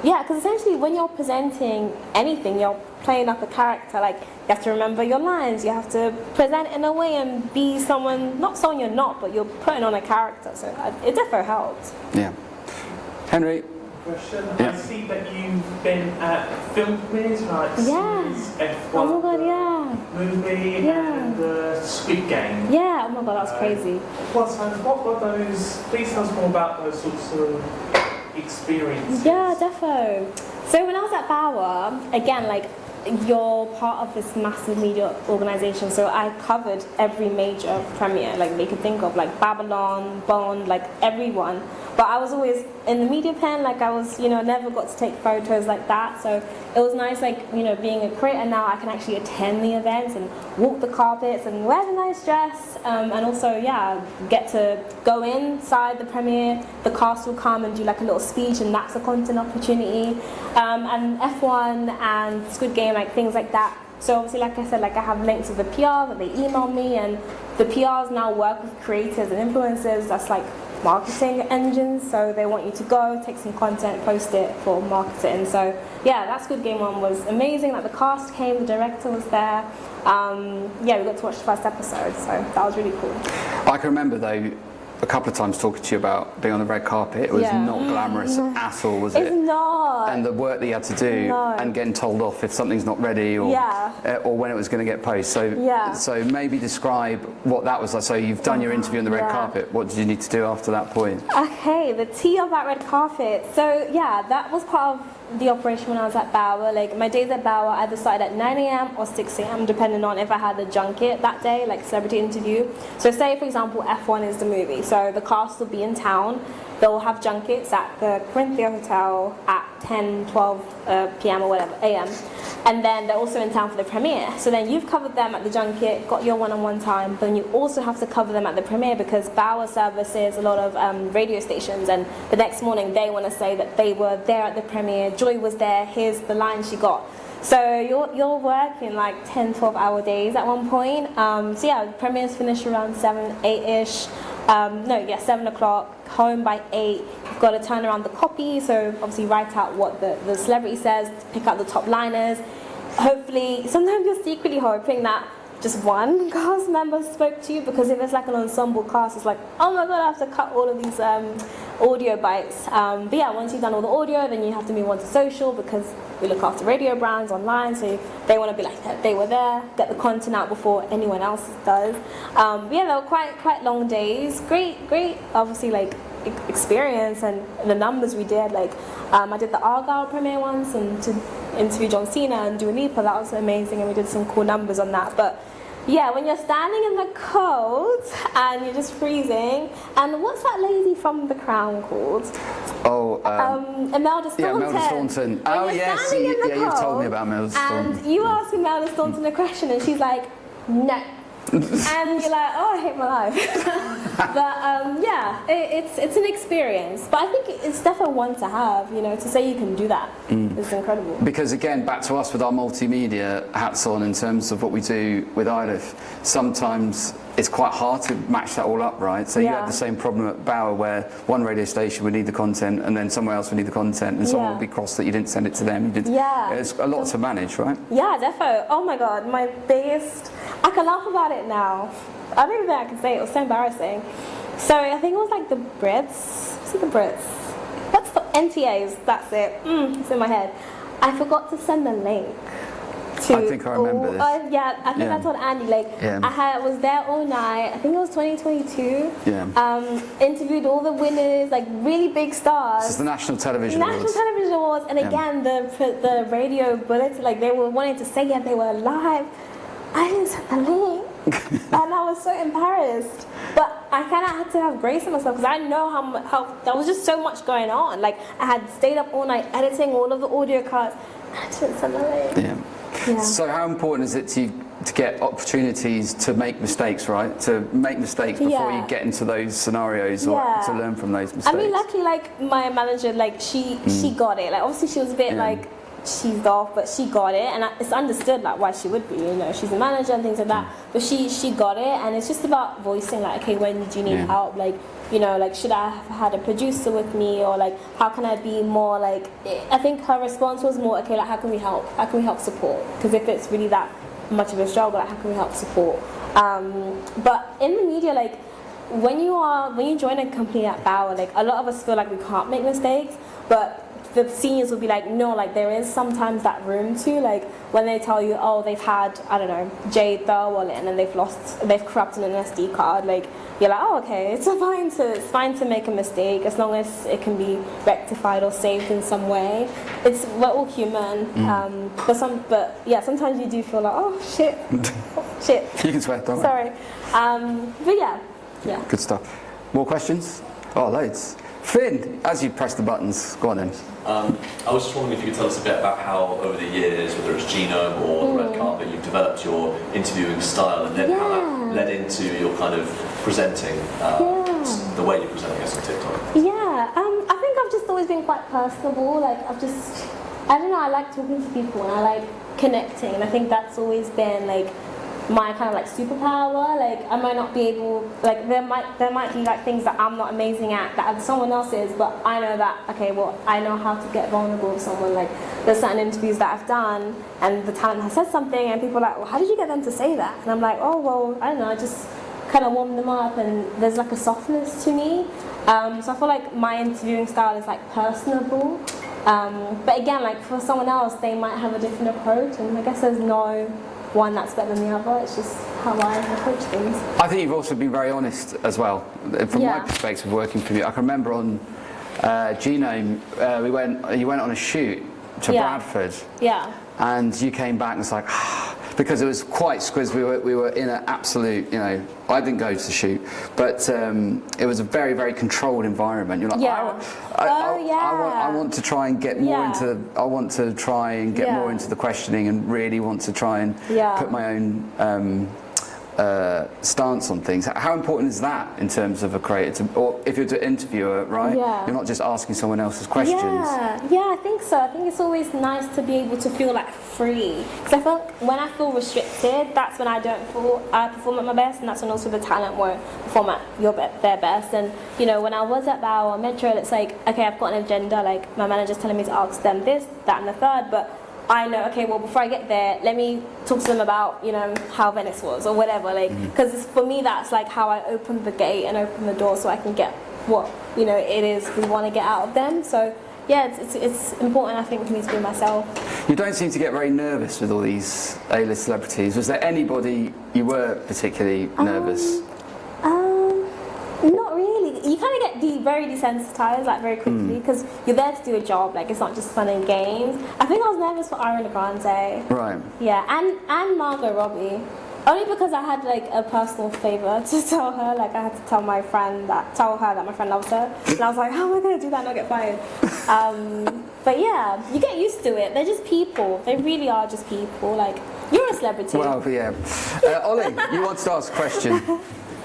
Speaker 1: yeah, because essentially when you're presenting anything, you're playing up a character. Like you have to remember your lines, you have to present in a way and be not someone you're not, but you're putting on a character. So it definitely helps.
Speaker 2: Yeah. Henry.
Speaker 8: Question.
Speaker 2: Yeah.
Speaker 8: I see that you've been at film premieres, like Series F1,
Speaker 1: oh my god, yeah.
Speaker 8: movie, and the Squid Game.
Speaker 1: Yeah, oh my god, that's crazy.
Speaker 8: What were those? Please tell us more about those sorts of experiences.
Speaker 1: Yeah, defo. So when I was at Bauer, again, like you're part of this massive media organization. So I covered every major premiere like they could think of, like Babylon, Bond, like everyone. But I was always in the media pen, like I was, never got to take photos like that. So it was nice, like, being a creator now, I can actually attend the events and walk the carpets and wear the nice dress. And also, get to go inside the premiere. The cast will come and do like a little speech, and that's a content opportunity. And F1 and Squid Game, like things like that. So obviously, like I said, like I have links with the PR that they email me, and the PRs now work with creators and influencers. That's like marketing engines, so they want you to go take some content, post it for marketing. So that Squid Game one was amazing. Like the cast came, the director was there. We got to watch the first episode, so that was really cool.
Speaker 2: I can remember though a couple of times talking to you about being on the red carpet. It was not glamorous at all, was it?
Speaker 1: It's not.
Speaker 2: And the work that you had to do, and getting told off if something's not ready, or when it was going to get posted. So maybe describe what that was like. So you've done your interview on the red carpet. What did you need to do after that point?
Speaker 1: Okay, the tea of that red carpet. So that was part of the operation when I was at Bauer. Like my days at Bauer either started at 9 a.m. or 6 a.m. depending on if I had a junket that day, like celebrity interview. So say for example F1 is the movie, so the cast will be in town. They'll have junkets at the Corinthia Hotel at 10, 12 p.m. or whatever, a.m. And then they're also in town for the premiere. So then you've covered them at the junket, got your one-on-one time, then you also have to cover them at the premiere because Bauer services a lot of radio stations, and the next morning they want to say that they were there at the premiere, Joy was there, here's the line she got. So you're working like 10, 12-hour days at one point. The premieres finish around 7, 8-ish. 7 o'clock, home by 8. You've got to turn around the copy, so obviously write out what the celebrity says, pick out the top liners. Hopefully, sometimes you're secretly hoping that just one cast member spoke to you, because if it's like an ensemble cast, it's like, oh my god, I have to cut all of these audio bites. Once you've done all the audio, then you have to move on to social, because we look after radio brands online, so they want to be like, they were there, get the content out before anyone else does. They were quite long days. Great, obviously, like experience, and the numbers we did. Like I did the Argyle premiere once, and to interview John Cena and Dua Lipa, that was amazing, and we did some cool numbers on that. But when you're standing in the cold and you're just freezing, and what's that lady from The Crown called? Imelda Staunton.
Speaker 2: Imelda Staunton. Oh yes, you've told me about Imelda Staunton.
Speaker 1: And you ask Imelda Staunton a question, and she's like, no. And you're like, oh, I hate my life. But it's an experience. But I think it's definitely one to have, to say you can do that is incredible.
Speaker 2: Because again, back to us with our multimedia hats on in terms of what we do with ILIF, sometimes it's quite hard to match that all up, right? So you had the same problem at Bauer, where one radio station would need the content, and then somewhere else would need the content, and someone would be cross that you didn't send it to them. It's a lot to manage, right?
Speaker 1: Yeah, defo. Oh my god, my biggest... I can laugh about it now. I don't even think I can say it. It was so embarrassing. So I think it was like the Brits. Was it the Brits? What's the NTAs? That's it. It's in my head. I forgot to send the link.
Speaker 2: I think I remember this.
Speaker 1: I think I told Andy, I was there all night, I think it was 2022, interviewed all the winners, like really big stars.
Speaker 2: This is the National Television Awards.
Speaker 1: Television Awards, and again, the radio bulletin, like they were wanting to say, they were live. I didn't send the link, and I was so embarrassed. But I kind of had to have grace in myself, because I know how there was just so much going on. Like I had stayed up all night editing all of the audio cuts, and I didn't send the link.
Speaker 2: Yeah. So how important is it to get opportunities to make mistakes, right? To make mistakes before you get into those scenarios, or to learn from those mistakes?
Speaker 1: I mean, luckily, like my manager, like she got it. Like obviously she was a bit like cheesed off, but she got it, and it's understood like why she would be. She's a manager and things like that. But she got it, and it's just about voicing like, okay, when do you need help? Like, like should I have had a producer with me, or like how can I be more like? I think her response was more, okay, like how can we help? How can we help support? Because if it's really that much of a struggle, like how can we help support? But in the media, like when you join a company at Bauer, like a lot of us feel like we can't make mistakes, but the seniors will be like, no, like there is sometimes that room too, like when they tell you, oh, they've had, I don't know, Jade their wallet and then they've corrupted an SD card, like you're like, oh, okay, it's fine to make a mistake as long as it can be rectified or saved in some way. We're all human, but yeah, sometimes you do feel like, oh shit, shit.
Speaker 2: You can swear, don't
Speaker 1: Sorry, but yeah.
Speaker 2: Good stuff. More questions? Oh, loads. Finn, as you press the buttons, go on then.
Speaker 10: I was just wondering if you could tell us a bit about how, over the years, whether it's Genome or the Red Carpet, you've developed your interviewing style, and then how that led into your kind of presenting, the way you present, I guess, on TikTok.
Speaker 1: Yeah, I think I've just always been quite personable. Like I don't know, I like talking to people and I like connecting, and I think that's always been like my kind of like superpower. Like I might not be able, like there might be like things that I'm not amazing at that someone else is, but I know that, okay, well, I know how to get vulnerable with someone. Like there's certain interviews that I've done and the talent has said something and people are like, well, how did you get them to say that? And I'm like, oh, well, I don't know, I just kind of warm them up, and there's like a softness to me. So I feel like my interviewing style is like personable. But again, like for someone else, they might have a different approach, and I guess there's no one that's better than the other. It's just how I approach things.
Speaker 2: I think you've also been very honest as well. From my perspective, working for you, I can remember on Genome, you went on a shoot to Bradford. Yeah. And you came back and it's like, because it was quite, because we were in an absolute, you know, I didn't go to the shoot, but it was a very, very controlled environment. You're like, I want to try and get more into, I want to try and get more into the questioning and really want to try and put my own stance on things. How important is that in terms of a creator, or if you're an interviewer, right? You're not just asking someone else's questions.
Speaker 1: Yeah, I think so. I think it's always nice to be able to feel like free. Because I feel when I feel restricted, that's when I perform at my best, and that's when also the talent won't perform at their best. And you know, when I was at Bow or Metro, it's like, okay, I've got an agenda. Like my manager's telling me to ask them this, that, and the third, but I know, okay, well, before I get there, let me talk to them about, you know, how Venice was or whatever, like, because for me, that's like how I open the gate and open the door so I can get what, you know, it is we want to get out of them. So, yeah, it's important, I think, for me to be myself.
Speaker 2: You don't seem to get very nervous with all these A-list celebrities. Was there anybody you were particularly nervous?
Speaker 1: Not really. You kind of get very desensitized like very quickly because you're there to do a job. Like it's not just fun and games. I think I was nervous for Ariana Grande. Right. Yeah, and Margot Robbie. Only because I had like a personal favor to tell her. Like I had to tell her that my friend loves her, and I was like, how am I going to do that and not get fired? But yeah, you get used to it. They're just people. They really are just people. Like you're a celebrity.
Speaker 2: Well, yeah. Ollie, you wanted to ask a question.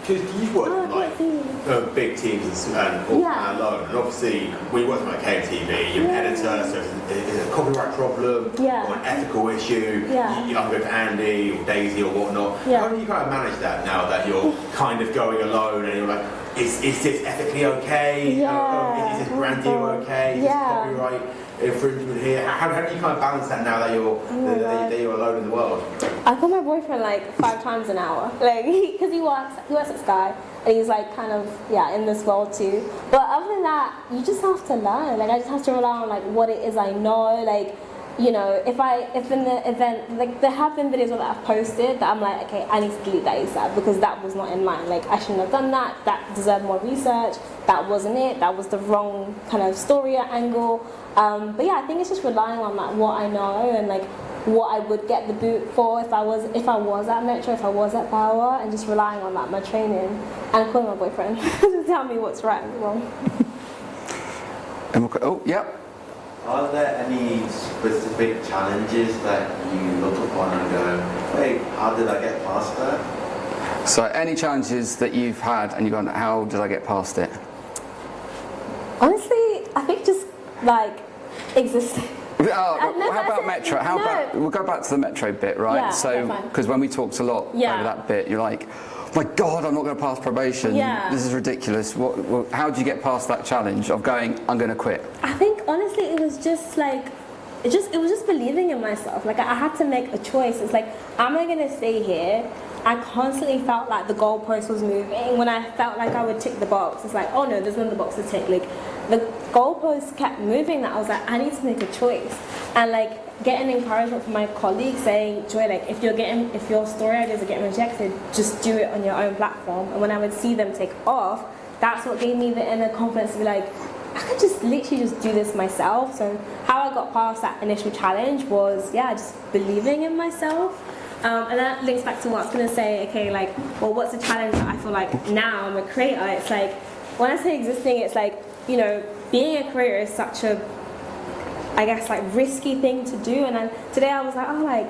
Speaker 3: Because you've worked with like big teams and alone, and obviously when you work on like KTV, you're an editor, so if there's a copyright problem or an ethical issue, you either go to Andy or Daisy or whatnot. How do you kind of manage that now that you're kind of going alone and you're like, is this ethically okay? Is this brand deal okay? Is this copyright infringement here? How do you kind of balance that now that you're alone in the world?
Speaker 1: I call my boyfriend like 5 times an hour, like because he works at Sky and he's like kind of in this world too. But other than that, you just have to learn. Like I just have to rely on like what it is I know. Like you know, if in the event, like there have been videos that I've posted that I'm like, okay, I need to delete that ASAP because that was not in line. Like I shouldn't have done that. That deserved more research. That wasn't it. That was the wrong kind of story or angle. But yeah, I think it's just relying on like what I know and like what I would get the boot for if I was at Metro, if I was at Power, and just relying on that, my training, and calling my boyfriend to tell me what's right and wrong.
Speaker 2: Oh, yeah.
Speaker 11: Are there any specific challenges that you look upon and go, hey, how did I get past that?
Speaker 2: So any challenges that you've had and you've gone, how did I get past it?
Speaker 1: Honestly, I think just like existing.
Speaker 2: How about Metro? We'll go back to the Metro bit, right?
Speaker 1: Yeah,
Speaker 2: so, because when we talked a lot over that bit, you're like, oh my God, I'm not going to pass probation. This is ridiculous. How did you get past that challenge of going, I'm going to quit?
Speaker 1: I think honestly it was just like it was just believing in myself. Like I had to make a choice. It's like, am I gonna stay here? I constantly felt like the goalpost was moving. When I felt like I would tick the box, it's like, oh no, there's another box to tick. Like the goalpost kept moving. That I was like, I need to make a choice. And like getting encouragement from my colleagues saying, Joy, like if your story ideas are getting rejected, just do it on your own platform. And when I would see them take off, that's what gave me the inner confidence to be like, I could just literally just do this myself. So how I got past that initial challenge was, just believing in myself. And that links back to what I was going to say, okay, like, well, what's the challenge that I feel like now I'm a creator? It's like, when I say existing, it's like, you know, being a creator is such a, I guess, like, risky thing to do. And then today I was like,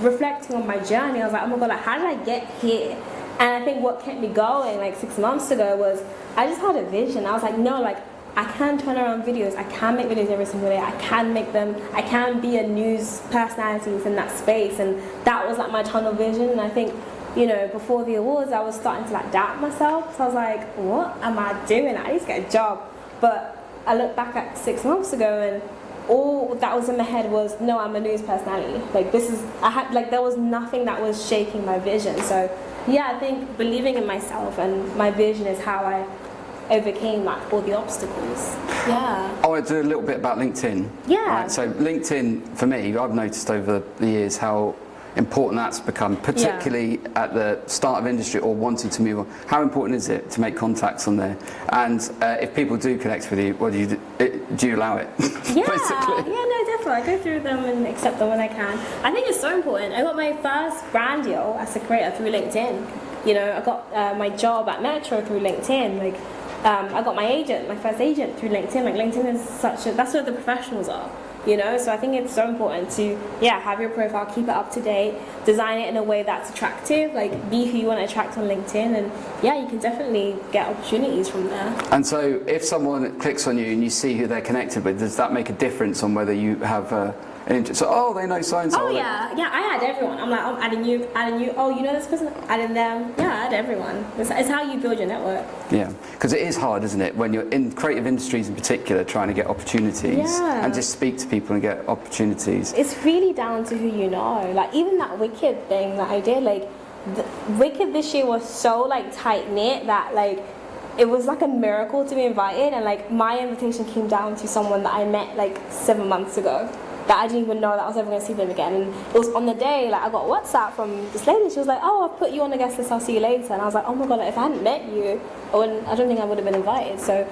Speaker 1: reflecting on my journey, I was like, oh my God, like, how did I get here? And I think what kept me going, like, 6 months ago was, I just had a vision. I was like, no, like, I can turn around videos, I can make videos every single day, I can make them, I can be a news personality within that space, and that was like my tunnel vision. And I think, you know, before the awards I was starting to like doubt myself, so I was like, what am I doing? I need to get a job. But I look back at 6 months ago and all that was in my head was, no, I'm a news personality. Like there was nothing that was shaking my vision. So yeah, I think believing in myself and my vision is how I overcame like all the obstacles. Yeah.
Speaker 2: I want to do a little bit about LinkedIn.
Speaker 1: Yeah.
Speaker 2: Right, so LinkedIn, for me, I've noticed over the years how important that's become, particularly at the start of industry or wanting to move on. How important is it to make contacts on there? And if people do connect with you, what do you allow it?
Speaker 1: Yeah,
Speaker 2: basically.
Speaker 1: yeah, no, definitely. I go through them and accept them when I can. I think it's so important. I got my first brand deal as a creator through LinkedIn. You know, I got my job at Metro through LinkedIn. Like, I got my first agent through LinkedIn. Like LinkedIn is that's where the professionals are, you know? So I think it's so important to, have your profile, keep it up to date, design it in a way that's attractive, like be who you want to attract on LinkedIn, and you can definitely get opportunities from there.
Speaker 2: And so if someone clicks on you and you see who they're connected with, does that make a difference on whether you have an interest? So, they know so-and-so.
Speaker 1: Oh yeah, I add everyone. I'm like, I'm adding you, oh, you know this person, adding them. Yeah, I add everyone. It's how you build your network.
Speaker 2: Yeah, because it is hard, isn't it, when you're in creative industries in particular, trying to get opportunities and just speak to people and get opportunities.
Speaker 1: It's really down to who you know. Like even that Wicked thing that I did, like Wicked this year was so like tight knit that like it was like a miracle to be invited, and like my invitation came down to someone that I met like 7 months ago. That I didn't even know that I was ever going to see them again. And it was on the day, like I got WhatsApp from this lady. She was like, oh, I'll put you on the guest list, I'll see you later. And I was like, oh my God, like, if I hadn't met you, I don't think I would have been invited. So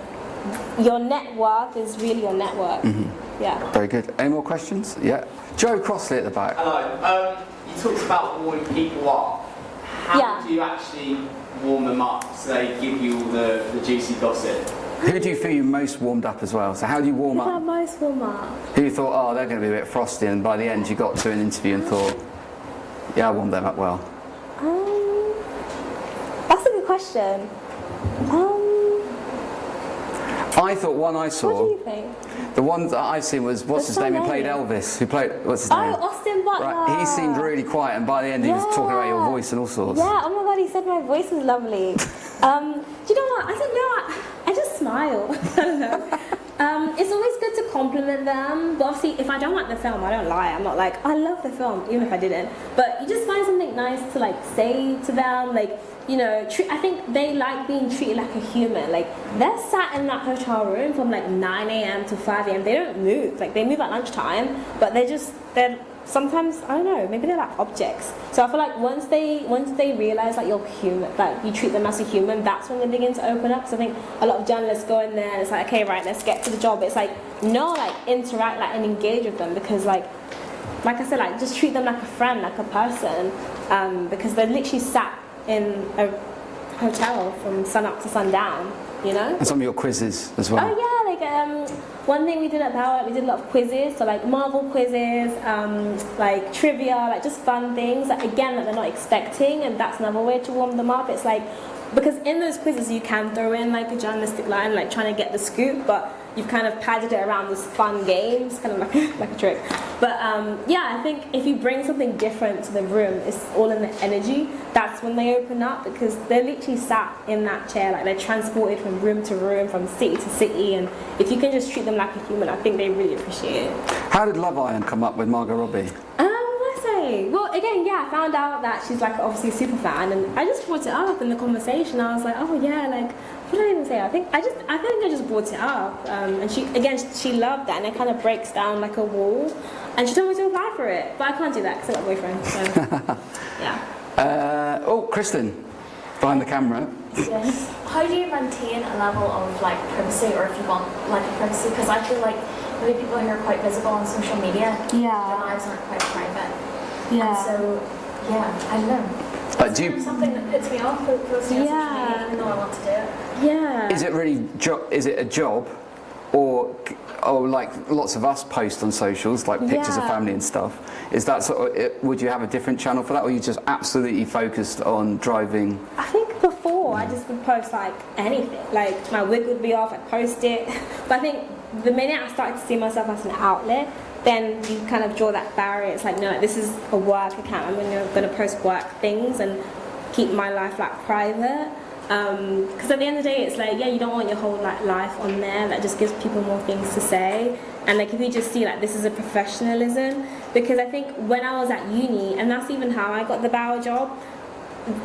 Speaker 1: your net worth is really your network. Mm-hmm. Yeah.
Speaker 2: Very good. Any more questions? Yeah. Joe Crossley at the back.
Speaker 12: Hello. You talked about warming people up. How do you actually warm them up so they give you all the juicy gossip?
Speaker 2: Who do you feel you most warmed up as well? So how do you warm up?
Speaker 1: Who most warm up?
Speaker 2: Who you thought, they're going to be a bit frosty, and by the end you got to an interview and thought, I warmed them up well?
Speaker 1: That's a good question.
Speaker 2: I thought one I saw.
Speaker 1: What do you think?
Speaker 2: The one that I've seen was, what's his name, who played Elvis? What's his name?
Speaker 1: Oh, Austin Butler.
Speaker 2: Right, he seemed really quiet, and by the end he was talking about your voice and all sorts.
Speaker 1: Yeah, oh my God, he said my voice is lovely. Do you know what? I don't know. I just smile. I don't know. It's always good to compliment them, but obviously if I don't like the film, I don't lie. I'm not like, I love the film, even if I didn't. But you just find something nice to like say to them, like, you know, I think they like being treated like a human. Like, they're sat in that hotel room from like 9 a.m. to 5 a.m. They don't move. Like, they move at lunchtime, but they're sometimes, I don't know, maybe they're like objects. So I feel like once they realize that you're human, that you treat them as a human, that's when they begin to open up. So I think a lot of journalists go in there and it's like, okay, right, let's get to the job. It's like, no, like interact, like, and engage with them, because like I said, like just treat them like a friend, like a person, because they're literally sat in a hotel from sun up to sundown, you know?
Speaker 2: And some of your quizzes as well.
Speaker 1: Oh yeah, like one thing we did at Viola, we did a lot of quizzes, so like Marvel quizzes, like trivia, like just fun things that again that they're not expecting, and that's another way to warm them up. It's like, because in those quizzes you can throw in like a journalistic line, like trying to get the scoop, but you've kind of padded it around this fun games, kind of like a trick. But yeah, I think if you bring something different to the room, it's all in the energy. That's when they open up, because they're literally sat in that chair, like they're transported from room to room, from city to city, and if you can just treat them like a human, I think they really appreciate it.
Speaker 2: How did Love Island come up with Margot Robbie?
Speaker 1: Well, again, yeah, I found out that she's like obviously a super fan, and I just brought it up in the conversation. I was like, oh yeah, like what did I even say? I think I just brought it up, and she loved that, and it kind of breaks down like a wall, and she told me to apply for it, but I can't do that because I got a boyfriend. So yeah.
Speaker 2: Oh, Kristen, behind the camera.
Speaker 13: Yes. How do you maintain a level of like privacy, or if you want like a privacy? Because I feel like maybe people who are quite visible on social media, their lives aren't quite private. Yeah. And so, yeah, I don't know.
Speaker 2: Do you,
Speaker 13: something that puts me off posting on social media, even though I want to do it.
Speaker 1: Yeah.
Speaker 2: Is it really is it a job, or like lots of us post on socials, like pictures of family and stuff? Is that sort of, would you have a different channel for that, or are you just absolutely focused on driving?
Speaker 1: I think before I just would post like anything, like my wig would be off, I'd post it. But I think the minute I started to see myself as an outlet, then you kind of draw that barrier. It's like, no, this is a work account. I'm going to post work things and keep my life like private. Because at the end of the day, it's like, yeah, you don't want your whole like life on there. That just gives people more things to say. And like if you just see like this is a professionalism, because I think when I was at uni, and that's even how I got the Bauer job.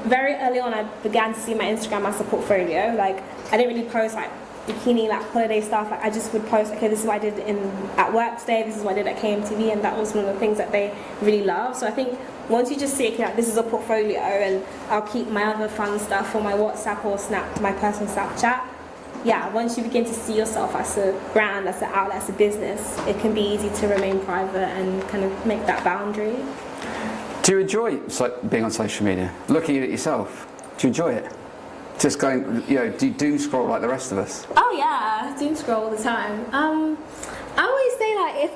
Speaker 1: Very early on, I began to see my Instagram as a portfolio. Like I didn't really post like bikini, like holiday stuff. Like I just would post, okay, this is what I did at work today, this is what I did at KMTV, and that was one of the things that they really love. So I think once you just see, okay, like, this is a portfolio, and I'll keep my other fun stuff on my WhatsApp or my personal Snapchat. Yeah, once you begin to see yourself as a brand, as an outlet, as a business, it can be easy to remain private and kind of make that boundary.
Speaker 2: Do you enjoy being on social media? Looking at it yourself, do you enjoy it? Just going, do you doom scroll like the rest of us?
Speaker 1: Oh yeah, doom scroll all the time. I always say like if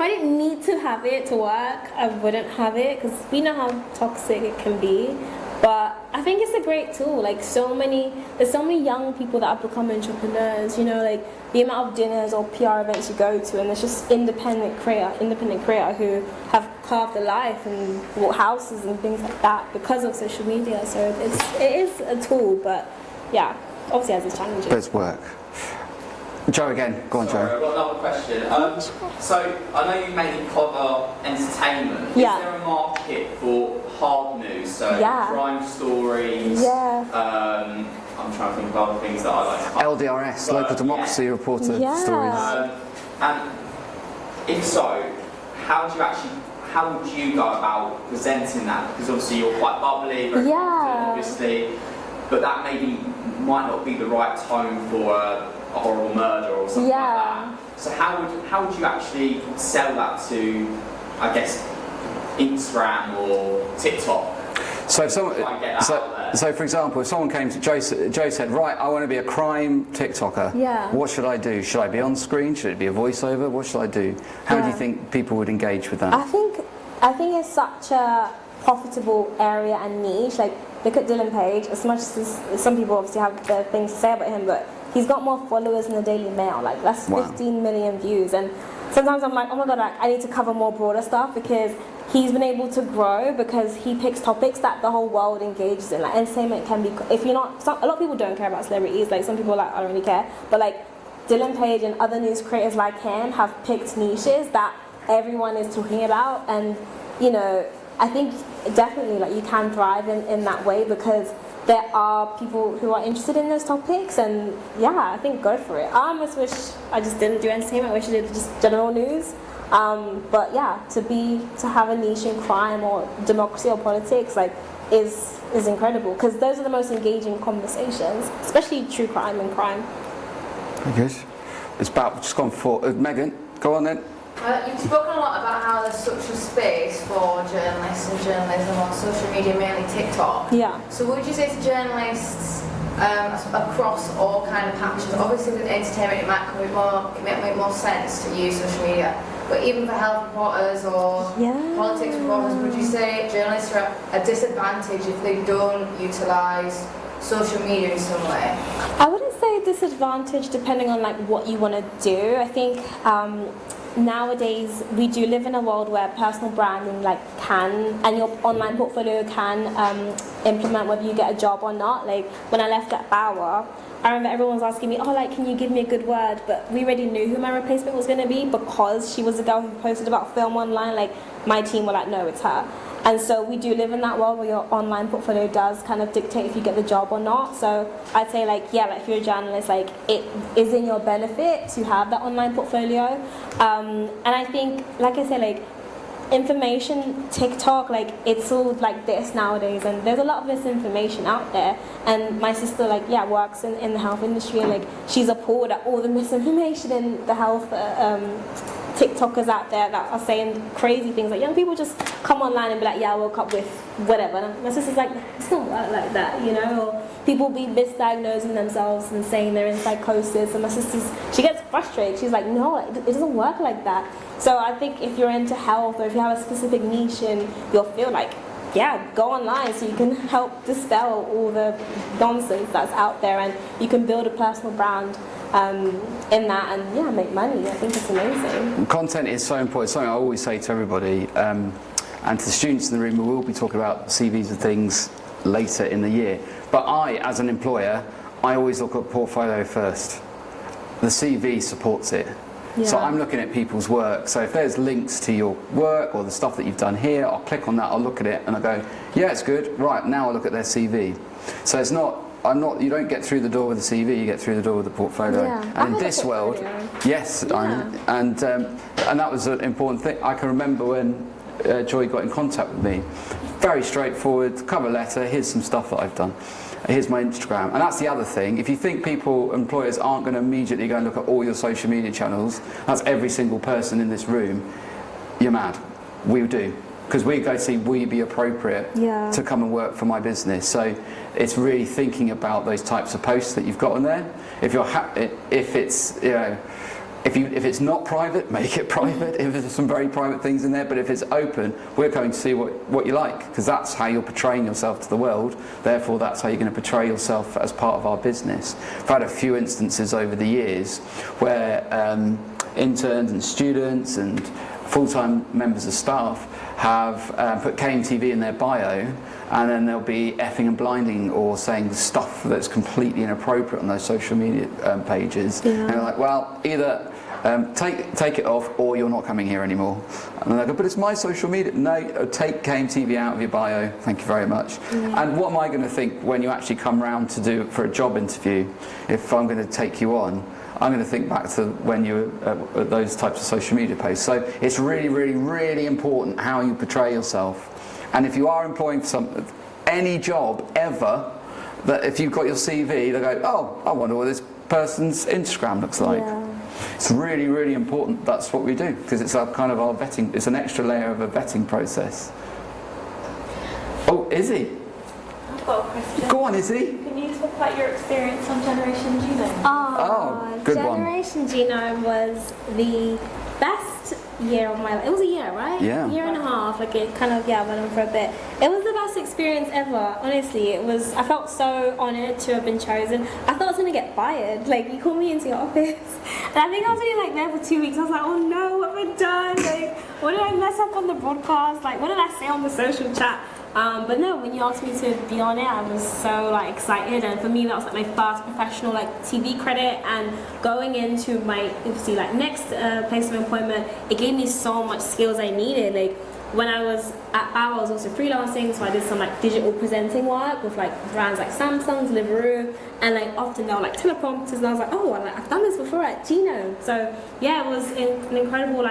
Speaker 1: I didn't need to have it to work, I wouldn't have it, because we know how toxic it can be. But I think it's a great tool. Like there's so many young people that have become entrepreneurs. Like the amount of dinners or PR events you go to, and there's just independent creator who have carved a life and bought houses and things like that because of social media. So it is a tool, but yeah, obviously has its challenges.
Speaker 2: But it's work. Joe again. Go on, Joe.
Speaker 12: I've got another question. So I know you mainly cover entertainment. Is there a market for hard news? So crime stories. I'm trying to think of other things that I like to cover.
Speaker 2: LDRS, local democracy reporter stories.
Speaker 12: And if so, how would you go about presenting that? Because obviously you're quite bubbly, very confident, obviously, but that might not be the right tone for a horrible murder or something like that. So how would you actually sell that to, I guess, Instagram or TikTok?
Speaker 2: So for example, if someone came to Joe said, right, I want to be a crime TikToker. What should I do? Should I be on screen? Should it be a voiceover? What should I do? How do you think people would engage with that?
Speaker 1: I think it's such a profitable area and niche. Like look at Dylan Page. As much as some people obviously have their things to say about him, but he's got more followers than the Daily Mail. Like that's 15 million views. And sometimes I'm like, oh my god, like, I need to cover more broader stuff, because he's been able to grow because he picks topics that the whole world engages in. Like entertainment can be, if you're not, a lot of people don't care about celebrities. Like some people are like, I don't really care. But like Dylan Page and other news creators like him have picked niches that everyone is talking about, and I think definitely like you can thrive in that way, because there are people who are interested in those topics, and I think go for it. I almost wish I just didn't do entertainment. I wish I did just general news. But to have a niche in crime or democracy or politics is incredible, because those are the most engaging conversations, especially true crime and crime.
Speaker 2: Very good. It's about just gone for Megan. Go on then.
Speaker 6: You've spoken a lot about how there's such a space for journalists and journalism on social media, mainly TikTok.
Speaker 1: Yeah.
Speaker 6: So would you say to journalists across all kind of patches, obviously with entertainment it might make more sense to use social media, but even for health reporters or politics reporters, would you say journalists are at a disadvantage if they don't utilise social media in some way?
Speaker 1: I wouldn't say disadvantage, depending on what you want to do. I think nowadays we do live in a world where personal branding and your online portfolio can implement whether you get a job or not. Like when I left at Bauer, I remember everyone was asking me, can you give me a good word? But we already knew who my replacement was going to be because she was the girl who posted about film online. Like my team were like, no, it's her. And so we do live in that world where your online portfolio does kind of dictate if you get the job or not. So I'd say if you're a journalist, it is in your benefit to have that online portfolio. And I think, like I said, information, TikTok, it's all like this nowadays, and there's a lot of misinformation out there. And my sister, works in the health industry, and she's appalled at all the misinformation in the health TikTokers out there that are saying crazy things. Young people just come online and be I woke up with whatever. And my sister's it doesn't work like that, Or people be misdiagnosing themselves and saying they're in psychosis. And my she gets frustrated. She's like, no, it doesn't work like that. So I think if you're into health or if you have a specific niche and you'll feel go online so you can help dispel all the nonsense that's out there, and you can build a personal brand in that and make money. I think it's amazing.
Speaker 2: Content is so important. It's something I always say to everybody, and to the students in the room. We will be talking about CVs and things later in the year. But I, as an employer, I always look at portfolio first. The CV supports it. Yeah. So I'm looking at people's work. So if there's links to your work or the stuff that you've done here, I'll click on that, I'll look at it, and I go, yeah, it's good. Right, now I'll look at their CV. So it's not, you don't get through the door with the CV, you get through the door with the portfolio. Yeah. And in this world, yes, yeah. And that was an important thing. I can remember when Joy got in contact with me. Very straightforward, cover letter, here's some stuff that I've done. Here's my Instagram. And that's the other thing. If you think employers aren't going to immediately go and look at all your social media channels, that's every single person in this room, you're mad. We do. Because we go see, will you be appropriate to come and work for my business? So it's really thinking about those types of posts that you've got on there. If you're if it's if it's not private, make it private. If there's some very private things in there, but if it's open, we're going to see what you like, because that's how you're portraying yourself to the world. Therefore, that's how you're going to portray yourself as part of our business. I've had a few instances over the years where interns and students and full-time members of staff have put KMTV in their bio, and then they'll be effing and blinding or saying stuff that's completely inappropriate on those social media pages. Yeah. And they're like, well, either take it off or you're not coming here anymore. And they go, but it's my social media. No, take KMTV out of your bio. Thank you very much. Yeah. And what am I going to think when you actually come round to do for a job interview? If I'm going to take you on, I'm going to think back to when you were at those types of social media posts. So it's really, really, really important how you portray yourself. And if you are employing for any job ever, that if you've got your CV, they go, oh, I wonder what this person's Instagram looks like. Yeah. It's really, really important. That's what we do, because it's our vetting. It's an extra layer of a vetting process. Oh, Izzy.
Speaker 13: I've got a question.
Speaker 2: Go on, Izzy.
Speaker 13: Can you talk about your experience on Generation Genome?
Speaker 2: Oh, good
Speaker 1: Generation Genome was the best year of my life. It was a year, right?
Speaker 2: Yeah.
Speaker 1: A year and a half. It kind of went on for a bit. It was the best experience ever. Honestly, it was. I felt so honoured to have been chosen. I thought I was gonna get fired. You called me into your office, and I think I was only there for 2 weeks. I was like, oh no, what have I done? What did I mess up on the broadcast? What did I say on the social chat? But no, when you asked me to be on it, I was so excited, and for me that was my first professional TV credit, and going into my obviously next place of employment, it gave me so much skills I needed. When I was at Bauer, I was also freelancing, so I did some digital presenting work with brands like Samsung, Deliveroo, and often they were teleprompters, and I was like, oh, I've done this before at Genome. So yeah, it was an incredible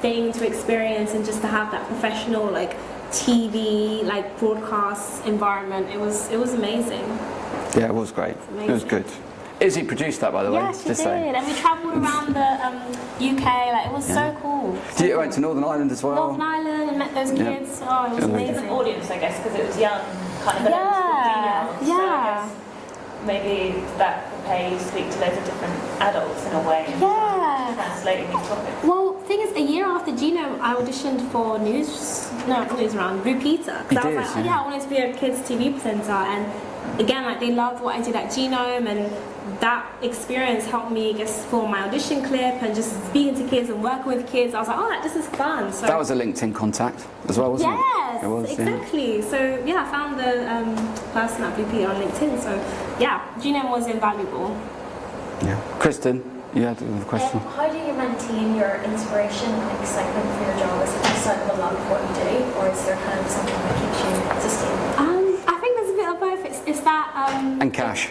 Speaker 1: thing to experience, and just to have that professional TV broadcast environment. It was amazing.
Speaker 2: Yeah, it was great. It was good. Izzy produced that, by the way.
Speaker 1: Yeah, she did. And we travelled around the UK. It was so cool.
Speaker 2: You went to Northern Ireland as well.
Speaker 1: Northern Ireland, and met those kids. Oh, it was amazing.
Speaker 13: Different audience, I guess, because it was young, kind of.
Speaker 1: Yeah.
Speaker 13: So I guess maybe that could pay speak to loads of different adults in a way.
Speaker 1: Yeah.
Speaker 13: Translating these topics.
Speaker 1: Well, thing is, a year after Genome, I auditioned for Blue Peter. Because I was like, oh yeah, I wanted to be a kids TV presenter. And again, like they loved what I did at Genome, and that experience helped me just form my audition clip and just speaking to kids and working with kids. I was like, oh, this is fun. So
Speaker 2: that was a LinkedIn contact as well, wasn't it?
Speaker 1: Yes,
Speaker 2: it was,
Speaker 1: exactly.
Speaker 2: Yeah.
Speaker 1: So yeah, I found the person at Blue Peter on LinkedIn. So yeah, Genome was invaluable.
Speaker 2: Yeah. Kristen, you had a question.
Speaker 13: How do you maintain your inspiration and excitement for your job? Is it just out of a love of what you do, or is there kind of something that keeps you sustained?
Speaker 1: I think there's a bit of both. It's that
Speaker 2: and cash.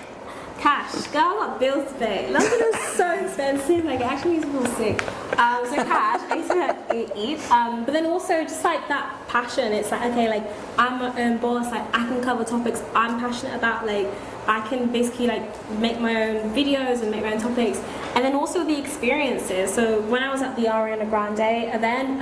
Speaker 1: Cash. Girl, I got bills to pay. London is so expensive. Like, it actually makes me feel sick. So cash, I used to eat. But then also just like that passion. It's like, okay, like I'm my own boss. Like I can cover topics I'm passionate about. Like I can basically like make my own videos and make my own topics. And then also the experiences. So when I was at the Ariana Grande event,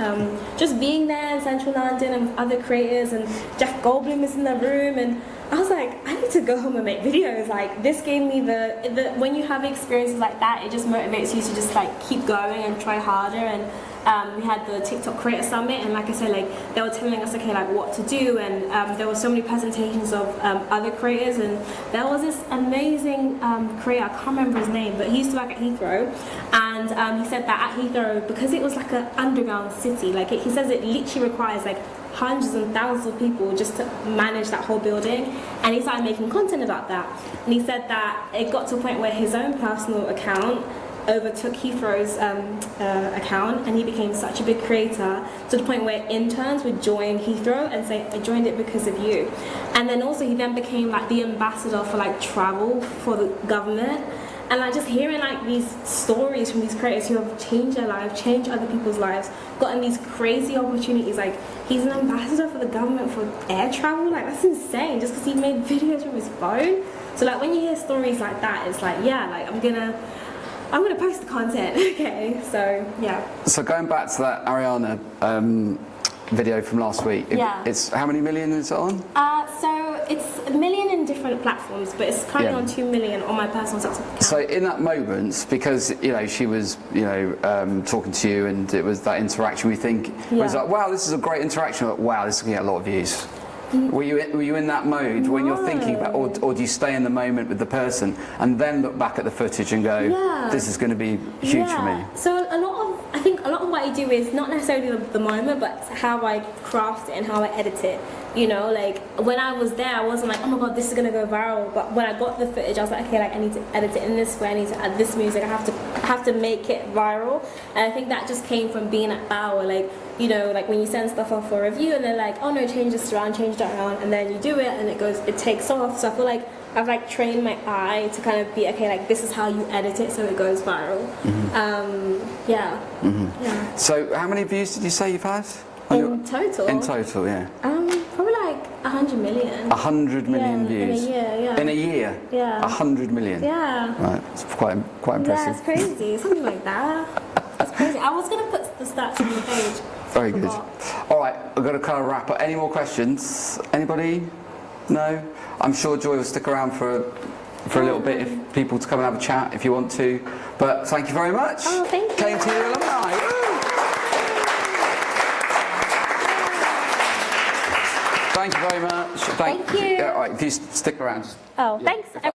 Speaker 1: just being there in central London and with other creators, and Jeff Goldblum is in the room, and I was like, I need to go home and make videos. Like this gave me the when you have experiences like that, it just motivates you to just like keep going and try harder. And we had the TikTok Creator Summit, and like I said, like they were telling us, okay, like what to do, and there were so many presentations of other creators, and there was this amazing creator, I can't remember his name, but he used to work at Heathrow, and he said that at Heathrow, because it was like an underground city, like he says it literally requires like hundreds and thousands of people just to manage that whole building, and he started making content about that. And he said that it got to a point where his own personal account overtook Heathrow's account, and he became such a big creator to the point where interns would join Heathrow and say, I joined it because of you. And then also he then became like the ambassador for like travel for the government. And like just hearing like these stories from these creators who have changed their lives, changed other people's lives, gotten these crazy opportunities. Like he's an ambassador for the government for air travel. Like that's insane, just because he made videos from his phone. So like when you hear stories like that, it's like, yeah, like I'm gonna post the content. Okay, so yeah.
Speaker 2: So going back to that Ariana video from last week, it's how many million is it on?
Speaker 1: So it's 1 million in different platforms, but it's currently on 2 million on my personal TikTok account.
Speaker 2: So in that moment, because she was talking to you, and it was that interaction, we think it was like, wow, this is a great interaction. Like, wow, this is gonna get a lot of views. Were you in that mode when you're thinking about, or do you stay in the moment with the person and then look back at the footage and go, this is going to be huge for me?
Speaker 1: So I think a lot of what I do is not necessarily the moment, but how I craft it and how I edit it. You know, like when I was there, I wasn't like, oh my god, this is gonna go viral. But when I got the footage, I was like, okay, like I need to edit it in this way. I need to add this music. I have to make it viral. And I think that just came from being at Bauer. Like, you know, like when you send stuff off for review, and they're like, oh no, change this around, change that around, and then you do it, and it takes off. So I feel like I've like trained my eye to kind of be, okay, like this is how you edit it so it goes viral. Yeah.
Speaker 2: So how many views did you say you've had?
Speaker 1: In total?
Speaker 2: In total, yeah.
Speaker 1: Probably like 100 million.
Speaker 2: 100 million views?
Speaker 1: In a year, yeah.
Speaker 2: In a year?
Speaker 1: Yeah.
Speaker 2: 100 million?
Speaker 1: Yeah.
Speaker 2: Right, it's quite impressive.
Speaker 1: Yeah, it's crazy. Something like that. It's crazy. I was going to put the stats on the page.
Speaker 2: Very good. All right, I've got to kind of wrap up. Any more questions? Anybody? No? I'm sure Joy will stick around for a little bit, if people to come and have a chat if you want to. But thank you very much.
Speaker 1: Oh, thank you.
Speaker 2: Came to your alumni. Woo! Thank you very much.
Speaker 1: Thank you.
Speaker 2: All right, if you stick around.
Speaker 1: Thanks.